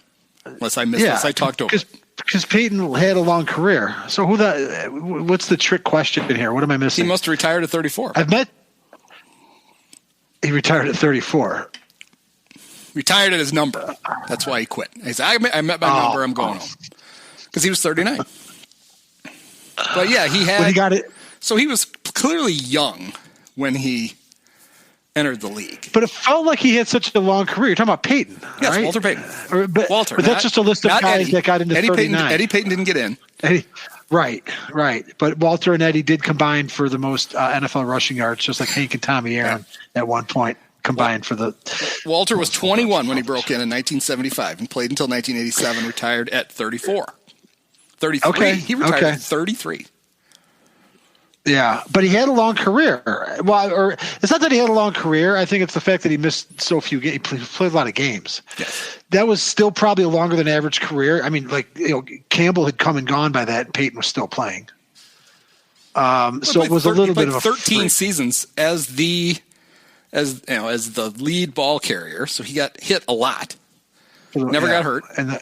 A: unless I missed this. I talked over.
B: Because Payton had a long career. So what's the trick question in here? What am I missing?
A: He must have retired at 34.
B: He retired at 34.
A: Retired at his number. That's why he quit. He said, I met my number. I'm going home. Because he was 39. But yeah, he got it. So he was clearly young when he entered the league.
B: But it felt like he had such a long career. You're talking about Payton,
A: yes,
B: right?
A: Walter Payton.
B: But that's just a list of guys
A: Eddie.
B: that got into 39.
A: Eddie Payton didn't get in.
B: Right. But Walter and Eddie did combine for the most NFL rushing yards, just like Hank and Tommy Aaron at one point combined for the.
A: Walter was 21 when he broke in 1975 and played until 1987, retired at 34. 33.
B: Okay.
A: He retired at 33.
B: Yeah, but he had a long career. Well, or it's not that he had a long career. I think it's the fact that he missed so few games. He played a lot of games.
A: Yes.
B: That was still probably a longer than average career. I mean, Campbell had come and gone by that. Peyton was still playing. So it was a little bit of a
A: 13 seasons as the lead ball carrier. So he got hit a lot. Never got hurt.
B: And
A: it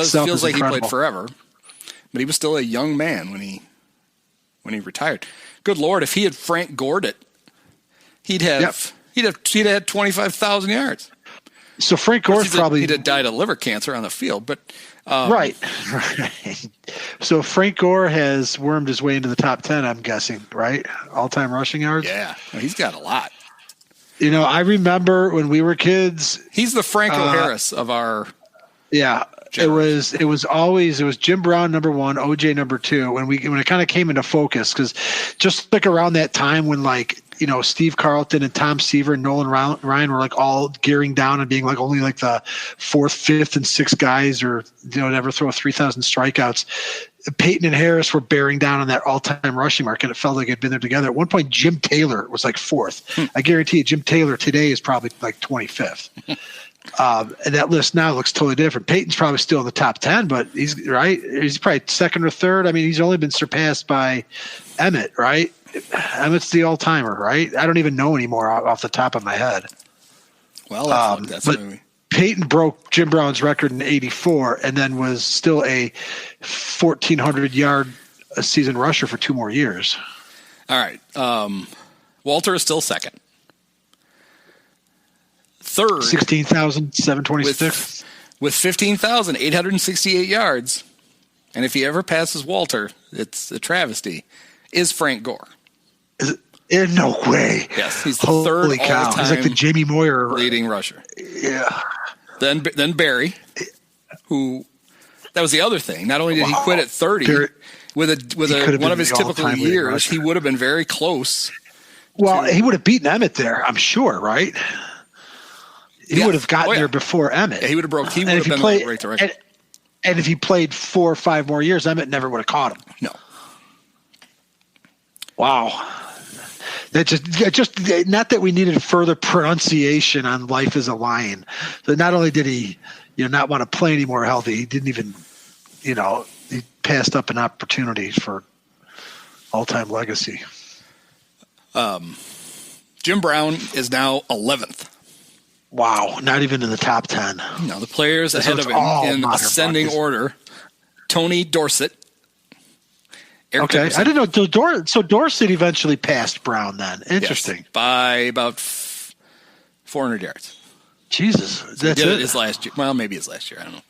B: feels
A: like he played forever. But he was still a young man when he retired. Good Lord, if he had Frank Gored it, he'd had 25,000 yards.
B: So Frank Gore
A: he'd have died of liver cancer on the field, but
B: right. So Frank Gore has wormed his way into the top 10. I'm guessing, right? All-time rushing yards.
A: Yeah, he's got a lot.
B: I remember when we were kids.
A: He's the Franco Harris of our.
B: Yeah. Generation. It was Jim Brown number 1, OJ number 2 when it kind of came into focus, because just like around that time when Steve Carlton and Tom Seaver and Nolan Ryan were like all gearing down and being like only like the 4th, 5th, and 6th guys, or never throw 3,000 strikeouts. Peyton and Harris were bearing down on that all-time rushing mark, and it felt like it had been there together. At one point, Jim Taylor was like 4th. I guarantee you, Jim Taylor today is probably like 25th. And that list now looks totally different. Peyton's probably still in the top 10, but he's probably 2nd or 3rd. I mean, he's only been surpassed by Emmett, right? Emmett's the all-timer, right? I don't even know anymore off the top of my head.
A: Well, that's
B: but Peyton broke Jim Brown's record in '84, and then was still a 1,400-yard a season rusher for 2 more years.
A: All right. Walter is still 2nd. 3rd,
B: 16,726
A: with 15,868 yards, and if he ever passes Walter, it's a travesty. Is Frank Gore?
B: Is it? No way.
A: Yes, he's the third all-time.
B: He's like the Jamie Moyer
A: leading rusher.
B: Yeah.
A: Then Barry, who that was the other thing. Not only did he quit at 30,
B: Barry,
A: with one of his typical years, he would have been very close.
B: Well, he would have beaten Emmett there, I'm sure, right? He would have gotten there before Emmett.
A: Yeah, he would have broke. He would have been right to record.
B: And if he played 4 or 5 more years, Emmett never would have caught him.
A: No.
B: Wow. That just not that we needed further pronunciation on life as a Lion. So not only did he, not want to play anymore healthy, he didn't even, he passed up an opportunity for all-time legacy.
A: Jim Brown is now 11th.
B: Wow, not even in the top 10.
A: No, the players ahead of him in ascending order: Tony Dorsett. Eric Dickerson.
B: I didn't know. So Dorsett eventually passed Brown then. Interesting.
A: Yes, by about 400 yards.
B: Jesus. That's
A: it. His last year. Well, maybe his last year. I don't know.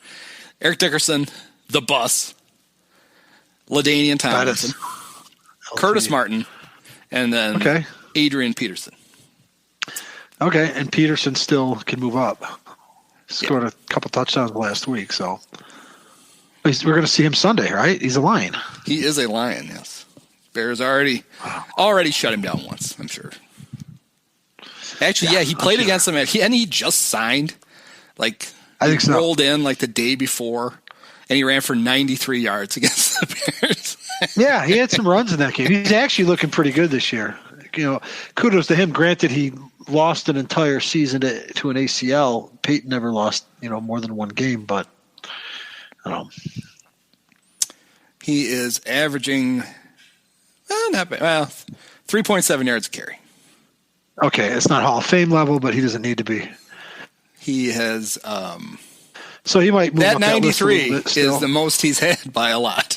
A: Eric Dickerson, the bus, LaDainian Tomlinson, Curtis Martin, and then Adrian Peterson.
B: Okay, and Peterson still can move up. Scored a couple touchdowns last week, so we're going to see him Sunday, right? He's a Lion.
A: He is a Lion, yes. Bears already shut him down once, I'm sure. Actually, he played against them, and he just signed. I think so. Rolled in the day before, and he ran for 93 yards against the Bears.
B: Yeah, he had some runs in that game. He's actually looking pretty good this year. Kudos to him. Granted, he lost an entire season to an ACL. Peyton never lost, more than one game, but I don't know.
A: He is averaging, not bad. Well, 3.7 yards a carry.
B: Okay, it's not Hall of Fame level, but he doesn't need to be.
A: He has.
B: So he might move
A: that
B: up
A: 93
B: that
A: is the most he's had by a lot,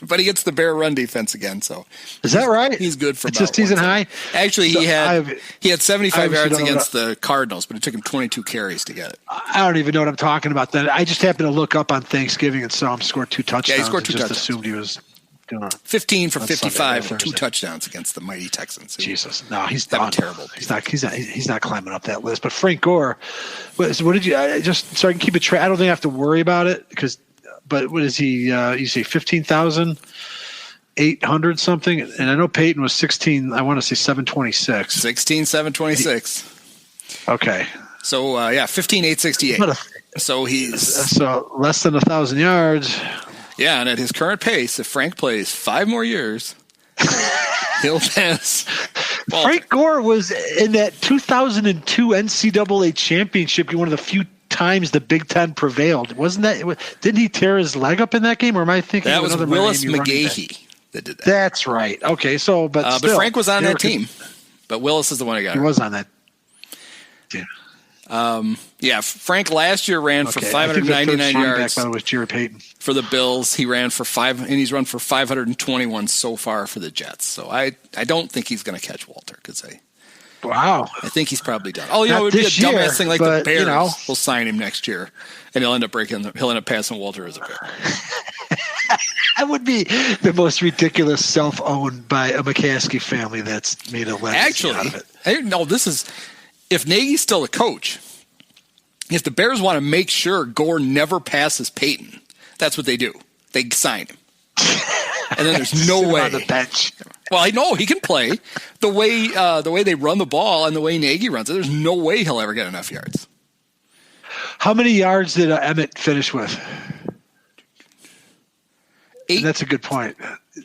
A: but he gets the Bear run defense again. So
B: is that right?
A: He's good for.
B: It's just season high.
A: Actually, he had 75 yards against the Cardinals, but it took him 22 carries to get it.
B: I don't even know what I'm talking about. Then I just happened to look up on Thanksgiving and saw him score 2 touchdowns.
A: Yeah, he scored 2 touchdowns.
B: Assumed he was. doing?
A: 15 for
B: On
A: 55
B: Sunday or
A: and 2
B: Thursday?
A: touchdowns against the mighty Texans.
B: Jesus, no, he's
A: That was
B: done.
A: terrible.
B: He's not climbing up that list. But Frank Gore, what did you just so I can keep a track? I don't think I have to worry about it but what is he? You say 15,800 something, and I know Payton was 16. I want to say 726.
A: 16,726.
B: Okay.
A: So 15,868. So he's
B: less than 1,000 yards.
A: Yeah, and at his current pace, if Frank plays 5 more years, he'll pass Walter.
B: Frank Gore was in that 2002 NCAA championship. One of the few times the Big Ten prevailed. Wasn't that? Didn't he tear his leg up in that game, or am I thinking
A: that
B: of
A: was
B: another
A: Willis
B: Miami
A: McGahee that did that?
B: That's right. Okay, so but
A: Frank was on that team, but Willis is the one who got
B: he
A: hurt.
B: was on that. Yeah.
A: Frank last year ran for 599 yards.
B: Back was Walter Payton
A: For the Bills. He ran for 5, and he's run for 521 so far for the Jets. So I don't think he's going to catch Walter because
B: wow.
A: I think he's probably done. Oh, it would be a dumbass thing like the Bears will sign him next year, and he'll end up passing Walter as a Bear.
B: That would be the most ridiculous self-owned by a McCaskey family that's made a legacy out of it. If Nagy's still a coach, if the Bears want to make sure Gore never passes Payton, that's what they do. They sign him. And then there's no way. On the bench.
A: Well, I know he can play the way they run the ball and the way Nagy runs it. There's no way he'll ever get enough yards.
B: How many yards did Emmett finish with?
A: 8.
B: That's a good point.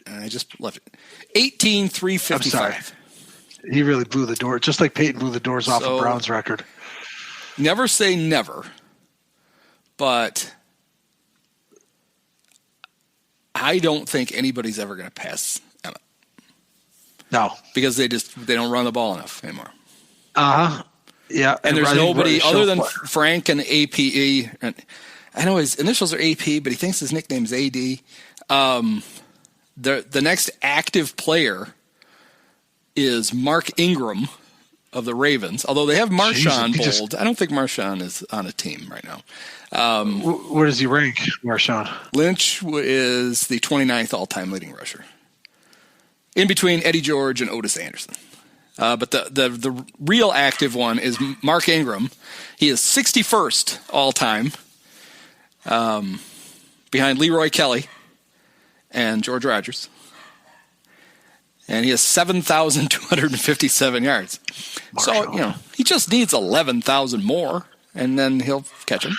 A: I just left it. 18,355.
B: I'm sorry. He really blew the door, just like Payton blew the doors off of Brown's record.
A: Never say never, but I don't think anybody's ever going to pass Emmett.
B: No,
A: because they don't run the ball enough anymore.
B: Yeah,
A: and there's nobody other than Frank and APE. And I know his initials are AP, but he thinks his nickname's AD. The next active player is Mark Ingram of the Ravens, although they have Marshawn Bold. I don't think Marshawn is on a team right now.
B: Where does he rank, Marshawn?
A: Lynch is the 29th all-time leading rusher, in between Eddie George and Otis Anderson. But the real active one is Mark Ingram. He is 61st all-time, behind Leroy Kelly and George Rogers. And he has 7,257 yards. So, he just needs 11,000 more, and then he'll catch him.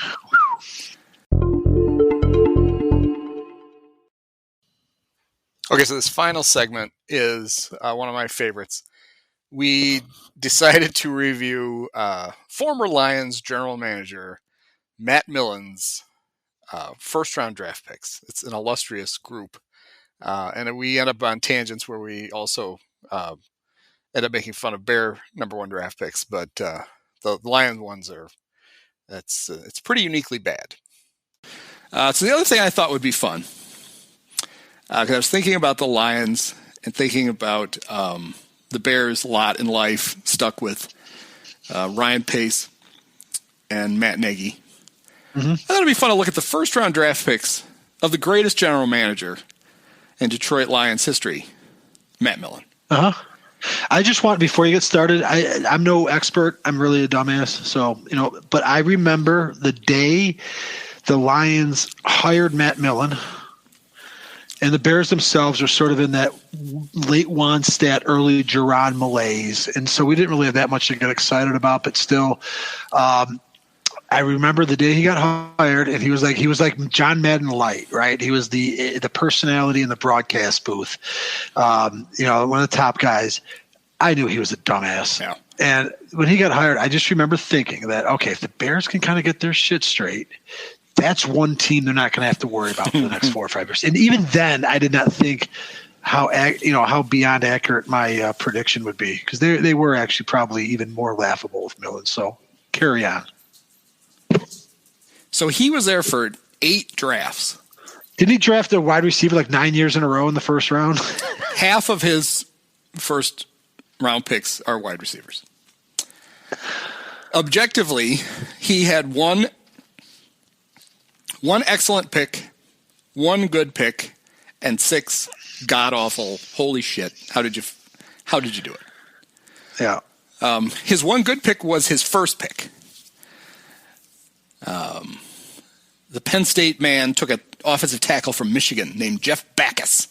A: Okay, so this final segment is one of my favorites. We decided to review former Lions general manager Matt Millen's first-round draft picks. It's an illustrious group. And we end up on tangents where we also end up making fun of Bear number 1 draft picks, but the Lions ones it's pretty uniquely bad. So the other thing I thought would be fun, because I was thinking about the Lions and thinking about the Bears' lot in life, stuck with Ryan Pace and Matt Nagy. Mm-hmm. I thought it'd be fun to look at the first-round draft picks of the greatest general manager in Detroit Lions history, Matt Millen.
B: I just want, before you get started, I'm no expert. I'm really a dumbass. So, but I remember the day the Lions hired Matt Millen, and the Bears themselves are sort of in that late Wannstedt, early Geron malaise. And so we didn't really have that much to get excited about, but still, I remember the day he got hired, and he was like John Madden light, right? He was the personality in the broadcast booth, one of the top guys. I knew he was a dumbass. Yeah. And when he got hired, I just remember thinking that, okay, if the Bears can kind of get their shit straight, that's one team they're not going to have to worry about for the next 4 or 5 years. And even then, I did not think how beyond accurate my prediction would be, because they were actually probably even more laughable with Millen. So carry on.
A: So he was there for 8 drafts.
B: Didn't he draft a wide receiver like 9 years in a row in the first round?
A: Half of his first round picks are wide receivers. Objectively, he had one excellent pick, 1 good pick, and 6 god awful. Holy shit! How did you do it?
B: Yeah.
A: His one good pick was his first pick. The Penn State man took an offensive tackle from Michigan named Jeff Backus.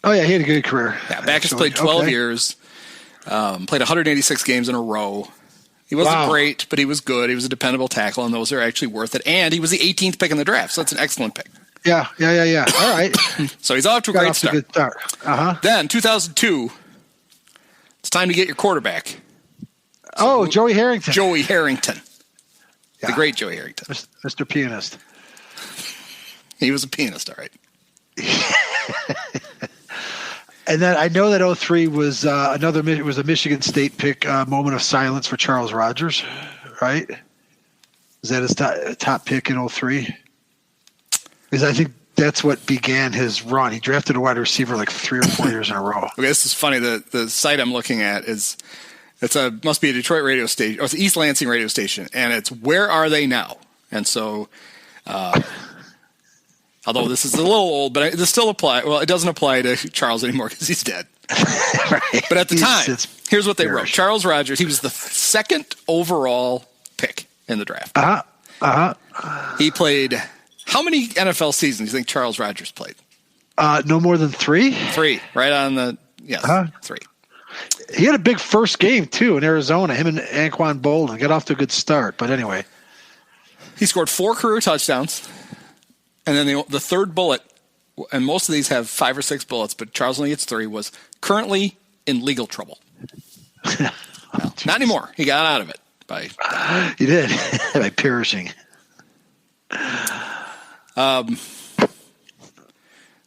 B: Oh, yeah, he had a good career.
A: Yeah, Backus played 12 years, played 186 games in a row. He wasn't great, but he was good. He was a dependable tackle, and those are actually worth it. And he was the 18th pick in the draft, so that's an excellent pick.
B: Yeah. All right.
A: So he's off to a great start.
B: Good start.
A: Then, 2002, it's time to get your quarterback.
B: So, Joey Harrington.
A: Joey Harrington. The great Joey Harrington.
B: Mr. Pianist.
A: He was a pianist, all right.
B: And then I know that 03 was it was a Michigan State pick, moment of silence for Charles Rogers, right? Is that his top pick in 03? Because I think that's what began his run. He drafted a wide receiver like 3 or 4 years in a row.
A: Okay, this is funny. The site I'm looking at must be a Detroit radio station, or it's East Lansing radio station, and it's Where Are They Now? And so, although this is a little old, but this still applies. Well, it doesn't apply to Charles anymore because he's dead.
B: Right.
A: But at the time, here's what they wrote. Charles Rogers, he was the second overall pick in the draft. He played, how many NFL seasons do you think Charles Rogers played?
B: No more than 3?
A: 3, right on the, 3.
B: He had a big first game, too, in Arizona. Him and Anquan Bolden got off to a good start. But anyway.
A: He scored 4 career touchdowns. And then the third bullet, and most of these have 5 or 6 bullets, but Charles only gets 3, was currently in legal trouble. Well, not anymore. He got out of it.
B: He did, by perishing.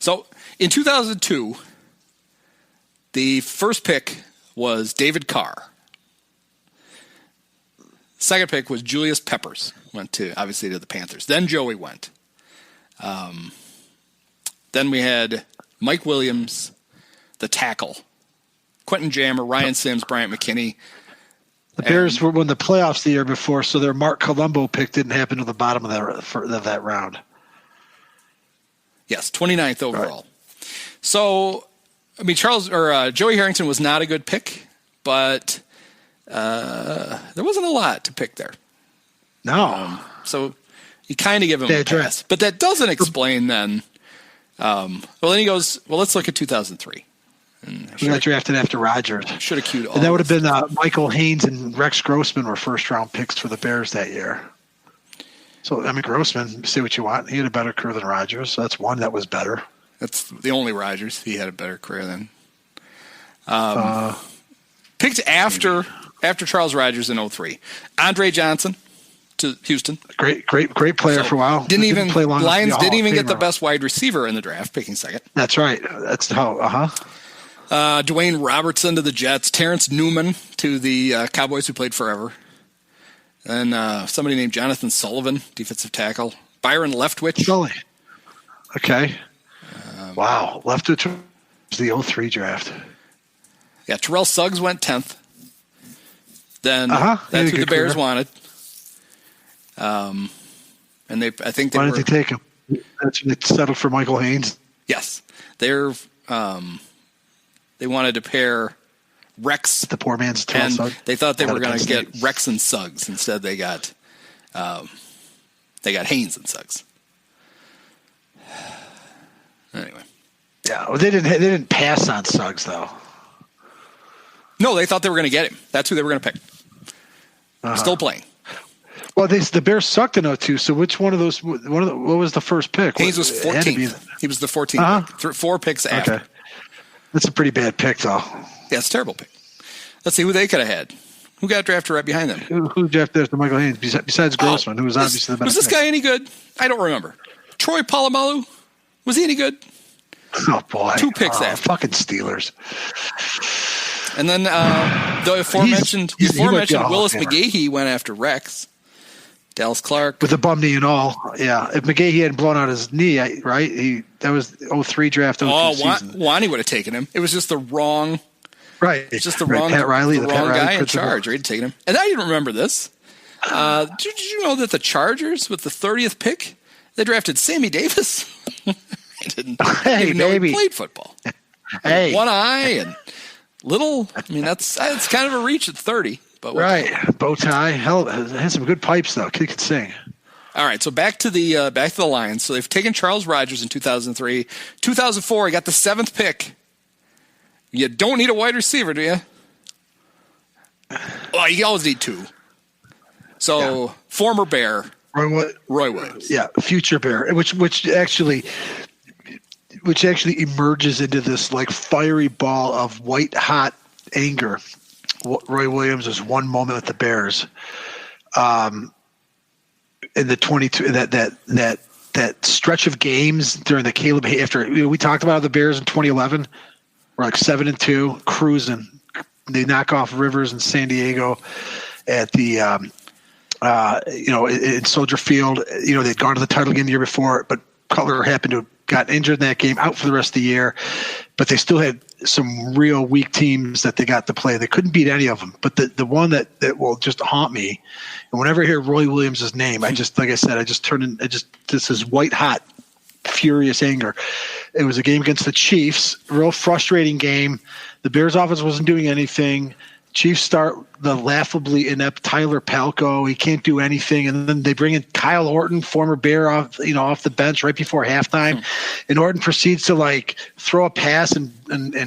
A: So in 2002, the first pick was David Carr. Second pick was Julius Peppers. Went obviously to the Panthers. Then Joey went. Then we had Mike Williams, the tackle, Quentin Jammer, Ryan Sims, Bryant McKinney.
B: The Bears were won the playoffs the year before, so their Mark Colombo pick didn't happen to the bottom of that round.
A: Yes, 29th overall. Right. So, I mean, Joey Harrington was not a good pick, but there wasn't a lot to pick there.
B: No.
A: So you kind of give him a pass. But that doesn't explain then. Then he goes, well, let's look at 2003.
B: We got drafted after Rodgers.
A: Should have queued all.
B: And that would have been Michael Haynes and Rex Grossman were first-round picks for the Bears that year. So, I mean, Grossman, say what you want. He had a better career than Rodgers. So that's one that was better.
A: That's the only Rodgers. He had a better career than. Picked after Charles Rogers in 2003. Andre Johnson to Houston.
B: Great player for a while.
A: Didn't play long. Lions didn't even get the best wide receiver in the draft, picking second.
B: That's right. That's how.
A: Dwayne Robertson to the Jets. Terrence Newman to the Cowboys, who played forever. And somebody named Jonathan Sullivan, defensive tackle. Byron Leftwich.
B: Sully. Okay. Wow. Leftwich was the 2003 draft.
A: Yeah, Terrell Suggs went 10th. Then that's who the Bears wanted. And I think
B: why did they take him? They settled for Michael Haynes.
A: Yes, they wanted to pair Rex,
B: the poor man's
A: and
B: Suggs.
A: They thought they were going to get Rex and Suggs. Instead, they got Haynes and Suggs. Anyway,
B: yeah, well, they didn't pass on Suggs though.
A: No, they thought they were going to get him. That's who they were going to pick. Still playing.
B: Well, the Bears sucked in 2002. So which one of those? What was the first pick?
A: Haynes was 14th. He was the 14th. Pick. 4 picks after.
B: Okay. That's a pretty bad pick, though.
A: Yeah, it's a terrible pick. Let's see who they could have had. Who got drafted right behind them?
B: Who drafted after Michael Haynes besides Grossman, who was obviously the best?
A: Was this guy any good? I don't remember. Troy Polamalu? Was he any good?
B: Oh boy,
A: 2 picks after.
B: Fucking Steelers.
A: And then the aforementioned Willis McGahee went after Rex. Dallas Clark.
B: With a bum knee and all. Yeah. If McGahee hadn't blown out his knee, right? That was 2003 draft.
A: Wani would have taken him. It was just the wrong.
B: Right.
A: It's just the wrong. Pat Riley, the wrong guy in charge. Right, taking him. And I didn't remember this. Did you know that the Chargers, with the 30th pick, they drafted Sammy Davis? Didn't
B: Hey,
A: even know he
B: maybe.
A: played football.
B: Hey,
A: One eye and little. I mean, that's kind of a reach at 30. But
B: right, bow tie. Hell, has some good pipes though. Kid could sing.
A: All right, so back to the Lions. So they've taken Charles Rogers in 2003, 2004. He got the 7th pick. You don't need a wide receiver, do you? Well, you always need 2. So former Bear Roy Williams,
B: future Bear, which actually emerges into this like fiery ball of white hot anger. Roy Williams was one moment with the Bears, in the 22 that stretch of games during the Caleb after we talked about the Bears in 2011, we're like 7-2 cruising. They knock off Rivers in San Diego at the in Soldier Field. They'd gone to the title game the year before, but Cutler happened to have gotten injured in that game, out for the rest of the year. But they still had some real weak teams that they got to play. They couldn't beat any of them. But the one that will just haunt me, and whenever I hear Roy Williams' name, I just, like I said, this is white hot, furious anger. It was a game against the Chiefs, real frustrating game. The Bears offense wasn't doing anything. Chiefs start the laughably inept Tyler Palko. He can't do anything. And then they bring in Kyle Orton, former Bear, off the bench right before halftime. And Orton proceeds to throw a pass and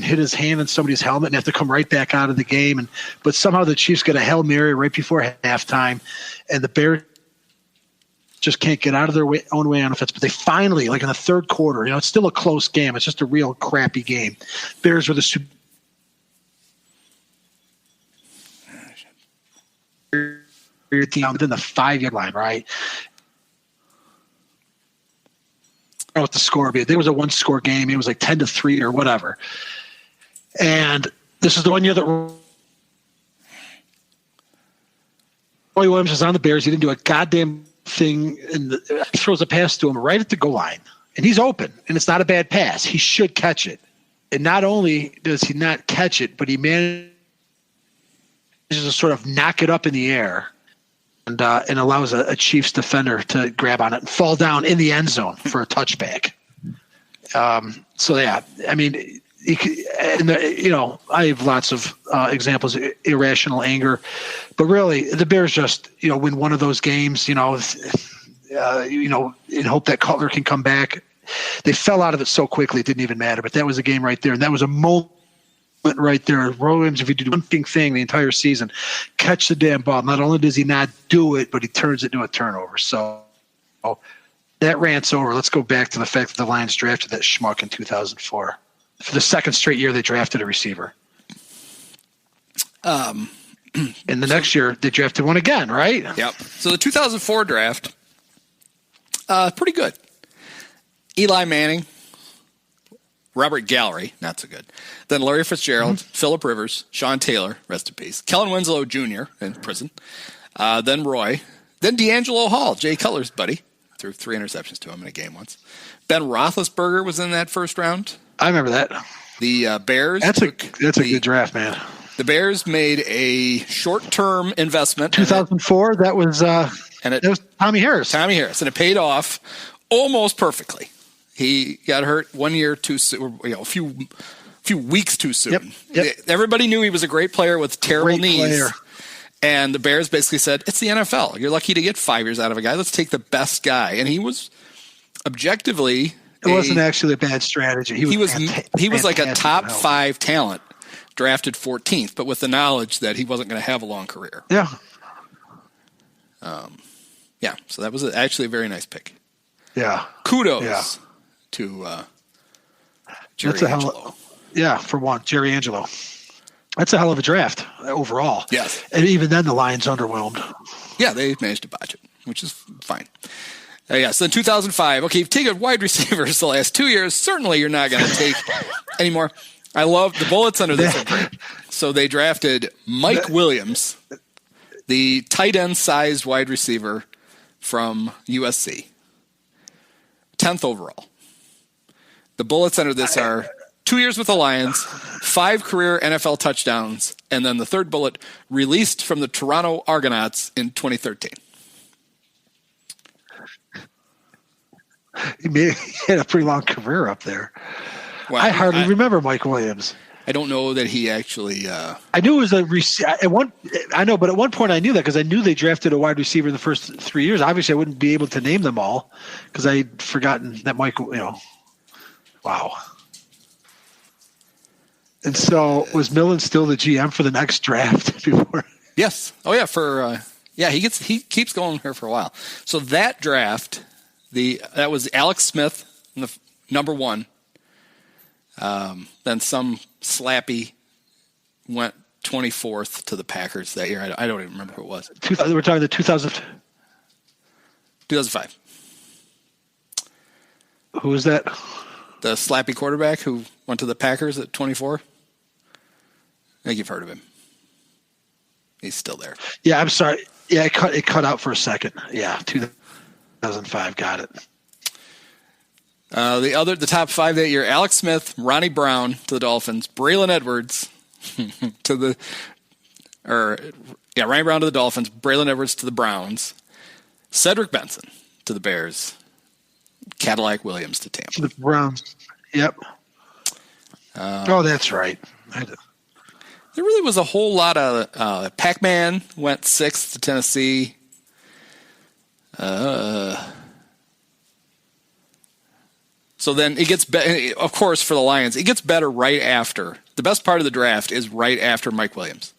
B: hit his hand on somebody's helmet and have to come right back out of the game. But somehow the Chiefs get a Hail Mary right before halftime. And the Bears just can't get out of their own way on offense. But they finally, in the third quarter, it's still a close game. It's just a real crappy game. Bears were the Super your team within the 5-yard line, right? I don't know what the score would be. There was a 1-score game. It was 10-3 or whatever. And this is the one year that Roy Williams was on the Bears. He didn't do a goddamn thing, and throws a pass to him right at the goal line. And he's open, and it's not a bad pass. He should catch it. And not only does he not catch it, but he manages to sort of knock it up in the air and allows a Chiefs defender to grab on it and fall down in the end zone for a touchback. I mean, I have lots of examples of irrational anger, but really the Bears just, win one of those games, in hope that Cutler can come back. They fell out of it so quickly it didn't even matter, but that was a game right there, and that was a moment right there. Williams, if he did one thing the entire season, catch the damn ball. Not only does he not do it, but he turns it into a turnover. So that rant's over. Let's go back to the fact that the Lions drafted that schmuck in 2004. For the second straight year, they drafted a receiver. And the next year, they drafted one again, right?
A: Yep. So the 2004 draft, pretty good. Eli Manning, Robert Gallery, not so good. Then Larry Fitzgerald, Phillip Rivers, Sean Taylor, rest in peace. Kellen Winslow Jr. in prison. Then Roy. Then D'Angelo Hall, Jay Cutler's buddy. Threw 3 interceptions to him in a game once. Ben Roethlisberger was in that first round.
B: I remember that.
A: The Bears.
B: That's a good draft, man.
A: The Bears made a short-term investment.
B: 2004, that was Tommy Harris.
A: Tommy Harris, and it paid off almost perfectly. He got hurt 1 year too soon, a few weeks too soon.
B: Yep.
A: Everybody knew he was a great player with terrible knees. And the Bears basically said, it's the NFL. You're lucky to get 5 years out of a guy. Let's take the best guy. And he was objectively...
B: It wasn't actually a bad strategy. He
A: was like a top 5 talent, drafted 14th, but with the knowledge that he wasn't going to have a long career.
B: Yeah.
A: So that was actually a very nice pick.
B: Yeah.
A: Kudos to Jerry Angelo.
B: For one, Jerry Angelo. That's a hell of a draft overall.
A: Yes.
B: And even then, the Lions underwhelmed.
A: Yeah, they managed to botch it, which is fine. So in 2005, okay, you've taken wide receivers the last 2 years. Certainly you're not going to take anymore. I love the bullets under this. So they drafted Mike Williams, the tight end sized wide receiver from USC. 10th overall. The bullets under this are 2 years with the Lions, 5 career NFL touchdowns, and then the third bullet, released from the Toronto Argonauts in 2013.
B: He had a pretty long career up there.
A: Well,
B: I hardly remember Mike Williams.
A: I don't know that he actually.
B: I knew it was I know, but at one point I knew that because I knew they drafted a wide receiver in the first 3 years. Obviously, I wouldn't be able to name them all because I'd forgotten that Mike. Wow. And so, was Millen still the GM for the next draft before?
A: Yes. Oh yeah. He keeps going here for a while. So that draft, that was Alex Smith, number 1. Then some slappy went 24th to the Packers that year. I don't even remember who it was.
B: We're talking the
A: 2005.
B: Who was that?
A: The slappy quarterback who went to the Packers at 24. I think you've heard of him. He's still there.
B: Yeah, I'm sorry. Yeah, it cut out for a second. Yeah, 2005. Got it.
A: The top 5 that year: Alex Smith, Ronnie Brown to the Dolphins, Braylon Edwards Ronnie Brown to the Dolphins, Braylon Edwards to the Browns, Cedric Benson to the Bears, Cadillac Williams to Tampa.
B: To the Browns. Yep. That's right.
A: There really was a whole lot of Pac-Man went 6th to Tennessee. So then it gets better, of course, for the Lions. It gets better right after. The best part of the draft is right after Mike Williams.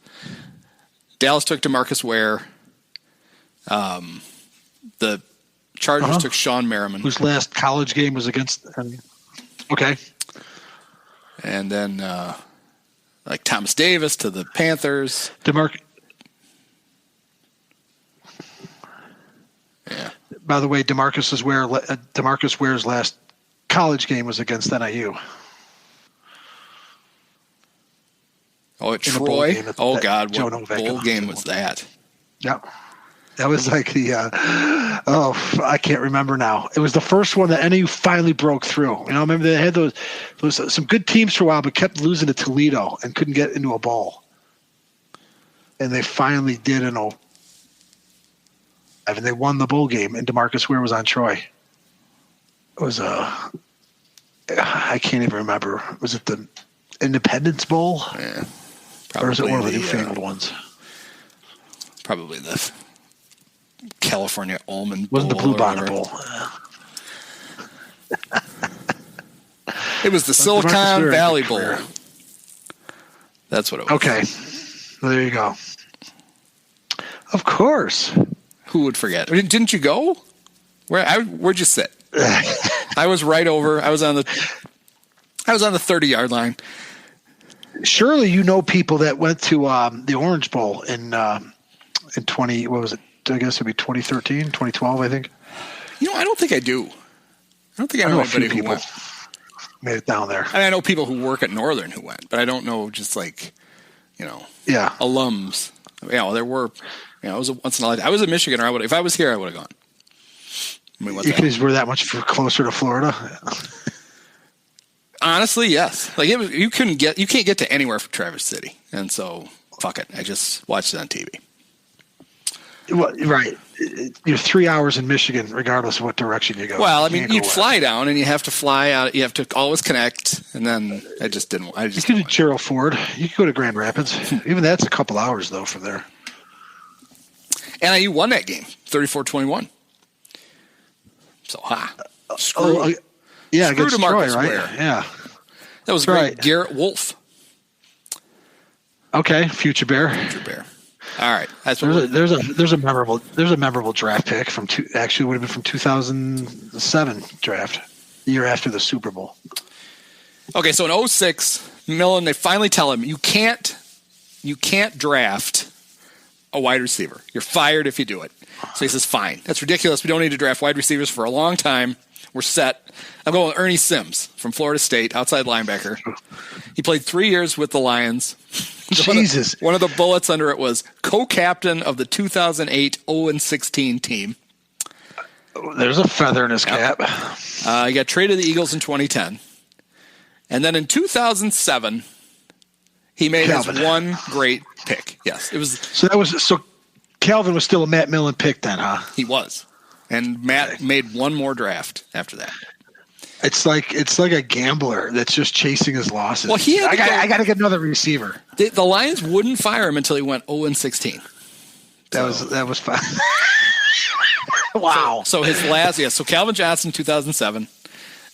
A: Dallas took DeMarcus Ware. The Chargers took Sean Merriman.
B: Whose last college game was against... Okay.
A: And then Thomas Davis to the Panthers. Yeah.
B: By the way, DeMarcus Ware's last college game was against NIU.
A: Oh, at Troy? Oh, God.
B: Joe
A: What bowl game was that?
B: Yep. That was like I can't remember now. It was the first one that NIU finally broke through. Remember they had those some good teams for a while, but kept losing to Toledo and couldn't get into a bowl. And they finally did and they won the bowl game, and DeMarcus Ware was on Troy. It was I can't even remember. Was it the Independence Bowl?
A: Yeah.
B: Or is it one of the newfangled ones?
A: Probably the California Almond
B: Bowl. Wasn't the Blue Bonnet Bowl.
A: It was the Silicon Valley Bowl. That's what it was.
B: Okay. Well, there you go. Of course.
A: Who would forget? Didn't you go? Where'd you sit? I was right over. I was on the 30-yard line.
B: Surely you know people that went to the Orange Bowl in 20. What was it? I guess it'd be 2013, 2012. I think.
A: I don't think I do. I don't think I know anybody who went.
B: Made it down there.
A: I know people who work at Northern who went, but I don't know just alums. There were. It was once in a lifetime. I was in Michigan, or if I was here, I would have gone.
B: Because we're that much closer to Florida.
A: Honestly, yes. You can't get to anywhere from Traverse City, and so fuck it. I just watched it on TV.
B: Well, right. You're 3 hours in Michigan, regardless of what direction you go.
A: Well, you'd fly down, and you have to fly out. You have to always connect, and then I just didn't. You
B: could do Gerald Ford. You could go to Grand Rapids. Even that's a couple hours though from there.
A: NIU won that game, 34-21. So screw
B: against
A: DeMarcus
B: Troy, right?
A: Ware.
B: Yeah,
A: that was great. Right. Garrett Wolf.
B: Okay, Future Bear.
A: All right, that's
B: what there's a memorable draft pick from actually would have been from 2007 draft, the year after the Super Bowl.
A: Okay, so in 2006, Millen, they finally tell him you can't draft a wide receiver. You're fired if you do it. So he says, fine. That's ridiculous. We don't need to draft wide receivers for a long time. We're set. I'm going with Ernie Sims from Florida State, outside linebacker. He played 3 years with the Lions.
B: Jesus.
A: One of the bullets under it was co-captain of the 2008 0-16 team.
B: There's a feather in his cap.
A: He got traded to the Eagles in 2010. And then in 2007, he made his one great pick. Yes, it was.
B: So Calvin was still a Matt Millen pick then, huh?
A: He was. And Matt made one more draft after that.
B: It's like a gambler that's just chasing his losses.
A: Well,
B: I got to get another receiver.
A: The Lions wouldn't fire him until he went 0-16.
B: That was fun. Wow.
A: So his last, so Calvin Johnson, 2007,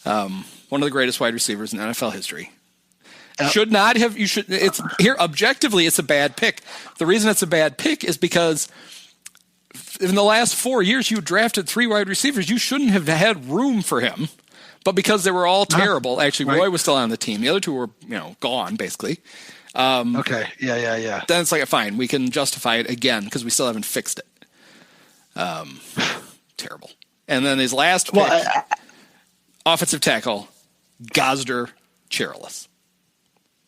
A: one of the greatest wide receivers in NFL history. Should not have. It's here objectively. It's a bad pick. The reason it's a bad pick is because in the last 4 years you drafted 3 wide receivers. You shouldn't have had room for him, but because they were all terrible. Actually, Roy was still on the team. The other 2 were gone basically.
B: Okay. Yeah.
A: Then it's like fine. We can justify it again because we still haven't fixed it. Terrible. And then his last pick, offensive tackle, Gosder Cherilus.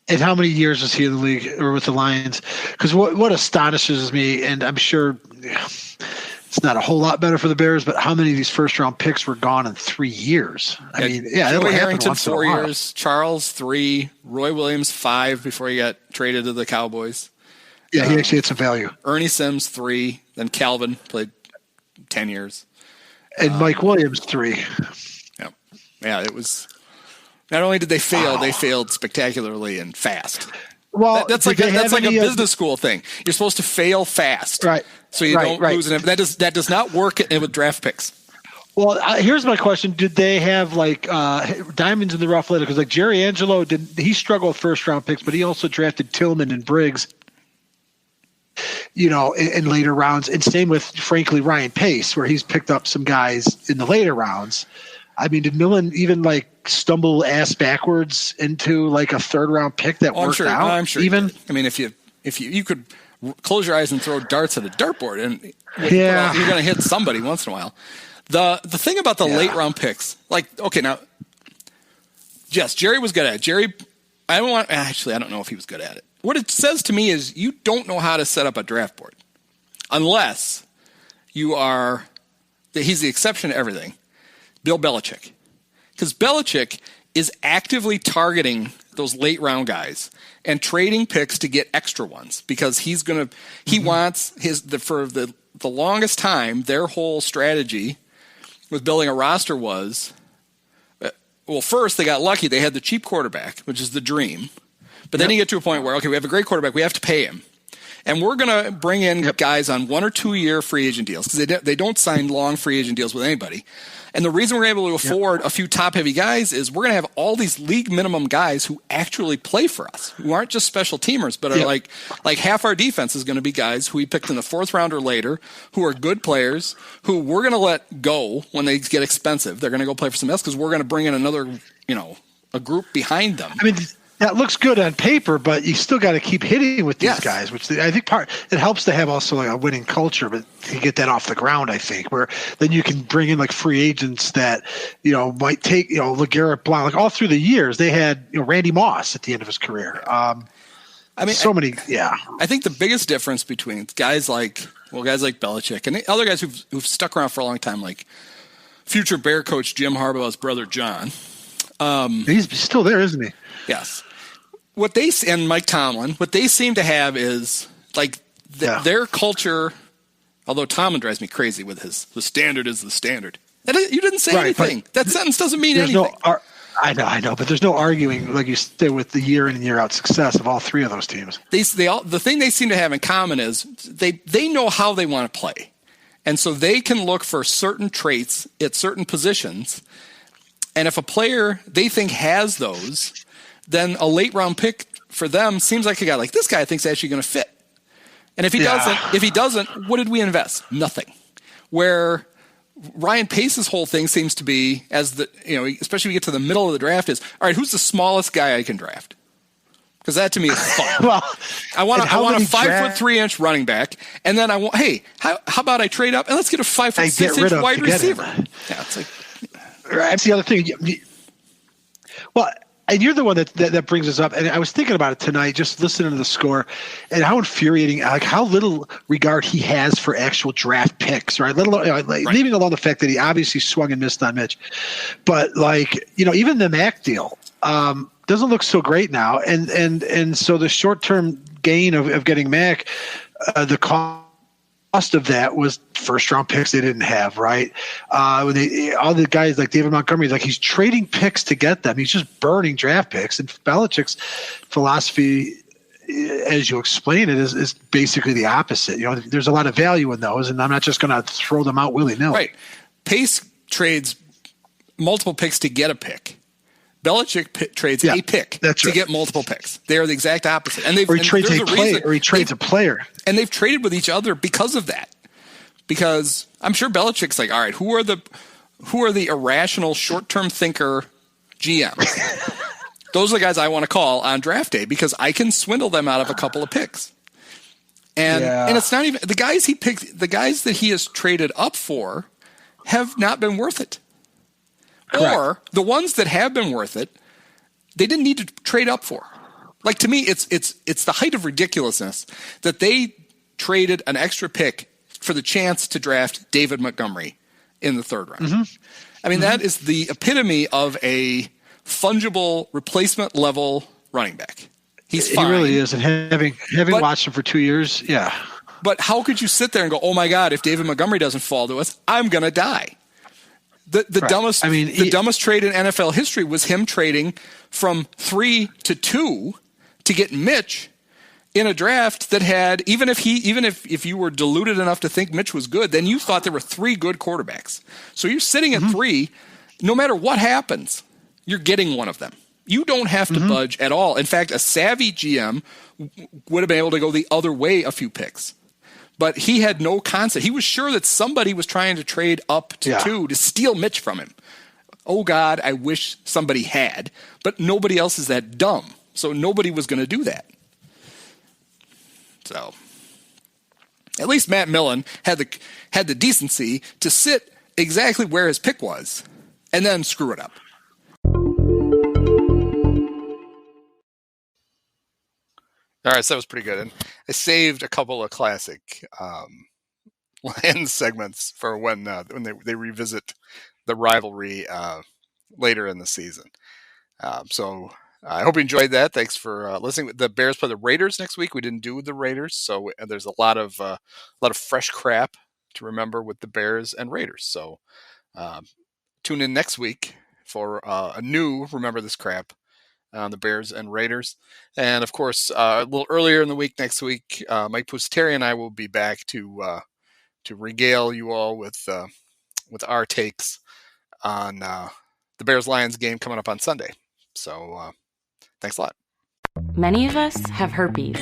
B: And how many years was he in the league or with the Lions? Because what astonishes me, and I'm sure it's not a whole lot better for the Bears, but how many of these first-round picks were gone in 3 years? I mean,
A: Joey Harrington 4 years, Charles 3, Roy Williams 5 before he got traded to the Cowboys.
B: Yeah, he actually had some value.
A: Ernie Sims 3, then Calvin played 10 years.
B: And Mike Williams 3.
A: Yeah, it was. Not only did they fail, they failed spectacularly and fast.
B: Well,
A: that's like a business school thing. You're supposed to fail fast,
B: right?
A: So you don't lose. That does not work with draft picks.
B: Well, here's my question: did they have diamonds in the rough later? Because Jerry Angelo he struggled with first round picks, but he also drafted Tillman and Briggs, in later rounds. And same with, frankly, Ryan Pace, where he's picked up some guys in the later rounds. I mean, did Millen even stumble ass backwards into a third round pick that worked out?
A: I'm sure.
B: Even
A: I mean, if you could close your eyes and throw darts at a dartboard, and you're going to hit somebody once in a while. The thing about the late round picks, now, yes, Jerry was good at it. Jerry, I don't know if he was good at it. What it says to me is you don't know how to set up a draft board, unless you are. He's the exception to everything. Bill Belichick. Because Belichick is actively targeting those late round guys and trading picks to get extra ones because he wants for the longest time, their whole strategy with building a roster was, first they got lucky. They had the cheap quarterback, which is the dream. But then you get to a point where, we have a great quarterback. We have to pay him. And we're going to bring in guys on 1 or 2 year free agent deals because they don't sign long free agent deals with anybody. And the reason we're able to afford a few top-heavy guys is we're going to have all these league minimum guys who actually play for us, who aren't just special teamers, but are like half our defense is going to be guys who we picked in the 4th round or later, who are good players, who we're going to let go when they get expensive. They're going to go play for somebody else because we're going to bring in another, a group behind them.
B: I mean, that looks good on paper, but you still got to keep hitting with these guys, which I think it helps to have also a winning culture, but to get that off the ground, I think, where then you can bring in free agents that, might take, LeGarrette Blount, all through the years, they had, Randy Moss at the end of his career. I
A: think the biggest difference between guys like Belichick and the other guys who've stuck around for a long time, like future Bear coach Jim Harbaugh's brother, John.
B: He's still there, isn't he?
A: Yes. And Mike Tomlin, what they seem to have is their culture. Although Tomlin drives me crazy with the standard is the standard. You didn't say anything. That sentence doesn't mean anything.
B: I know, but there's no arguing, like you said, with the year in and year out success of all 3 of those teams.
A: The thing they seem to have in common is they know how they want to play, and so they can look for certain traits at certain positions. And if a player they think has those, then a late round pick for them seems like a guy like this guy I think is actually going to fit. And if he doesn't, what did we invest? Nothing. Where Ryan Pace's whole thing seems to be, especially when we get to the middle of the draft, is all right. Who's the smallest guy I can draft? Because that to me is fun. I want a 5'3" running back, and then how about I trade up and let's get a 5'6" wide receiver? Yeah, it's like.
B: That's the other thing. Well, and you're the one that brings us up. And I was thinking about it tonight, just listening to the score, and how infuriating, how little regard he has for actual draft picks, right? Let alone, leaving alone the fact that he obviously swung and missed on Mitch, but even the Mac deal doesn't look so great now, and so the short term gain of getting Mac, the cost cost of that was first round picks they didn't have, right? All the guys like David Montgomery, like he's trading picks to get them. He's just burning draft picks. And Belichick's philosophy, as you explain it, is basically the opposite. There's a lot of value in those, and I'm not just going to throw them out willy-nilly.
A: Right. Pace trades multiple picks to get a pick. Belichick trades a pick to get multiple picks. They are the exact opposite. And
B: he trades a player.
A: And they've traded with each other because of that. Because I'm sure Belichick's like, all right, who are the irrational short-term thinker GMs? Those are the guys I want to call on draft day because I can swindle them out of a couple of picks. And it's not even the guys he picked, the guys that he has traded up for have not been worth it.
B: Correct.
A: Or the ones that have been worth it, they didn't need to trade up for. Like to me, it's the height of ridiculousness that they traded an extra pick for the chance to draft David Montgomery in the third round.
B: Mm-hmm.
A: I mean, that is the epitome of a fungible replacement level running back. He's fine.
B: He really is. And having watched him for 2 years, yeah.
A: But how could you sit there and go, oh my God, if David Montgomery doesn't fall to us, I'm going to die. The dumbest trade in NFL history was him trading from 3 to 2 to get Mitch in a draft that had even if you were deluded enough to think Mitch was good, then you thought there were 3 good quarterbacks. So you're sitting at 3, no matter what happens, you're getting one of them. You don't have to budge at all. In fact, a savvy GM would have been able to go the other way a few picks. But he had no concept. He was sure that somebody was trying to trade up to 2 to steal Mitch from him. Oh, God, I wish somebody had. But nobody else is that dumb. So nobody was going to do that. So at least Matt Millen had the decency to sit exactly where his pick was and then screw it up. All right, so that was pretty good. And I saved a couple of classic Lions segments for when they revisit the rivalry later in the season. So I hope you enjoyed that. Thanks for listening. The Bears play the Raiders next week. We didn't do the Raiders, so there's a lot of fresh crap to remember with the Bears and Raiders. So tune in next week for a new Remember This Crap on the Bears and Raiders. And of course, a little earlier in the week next week, Mike Pusteri and I will be back to regale you all with our takes on the Bears-Lions game coming up on Sunday. So thanks a lot.
C: Many of us have herpes.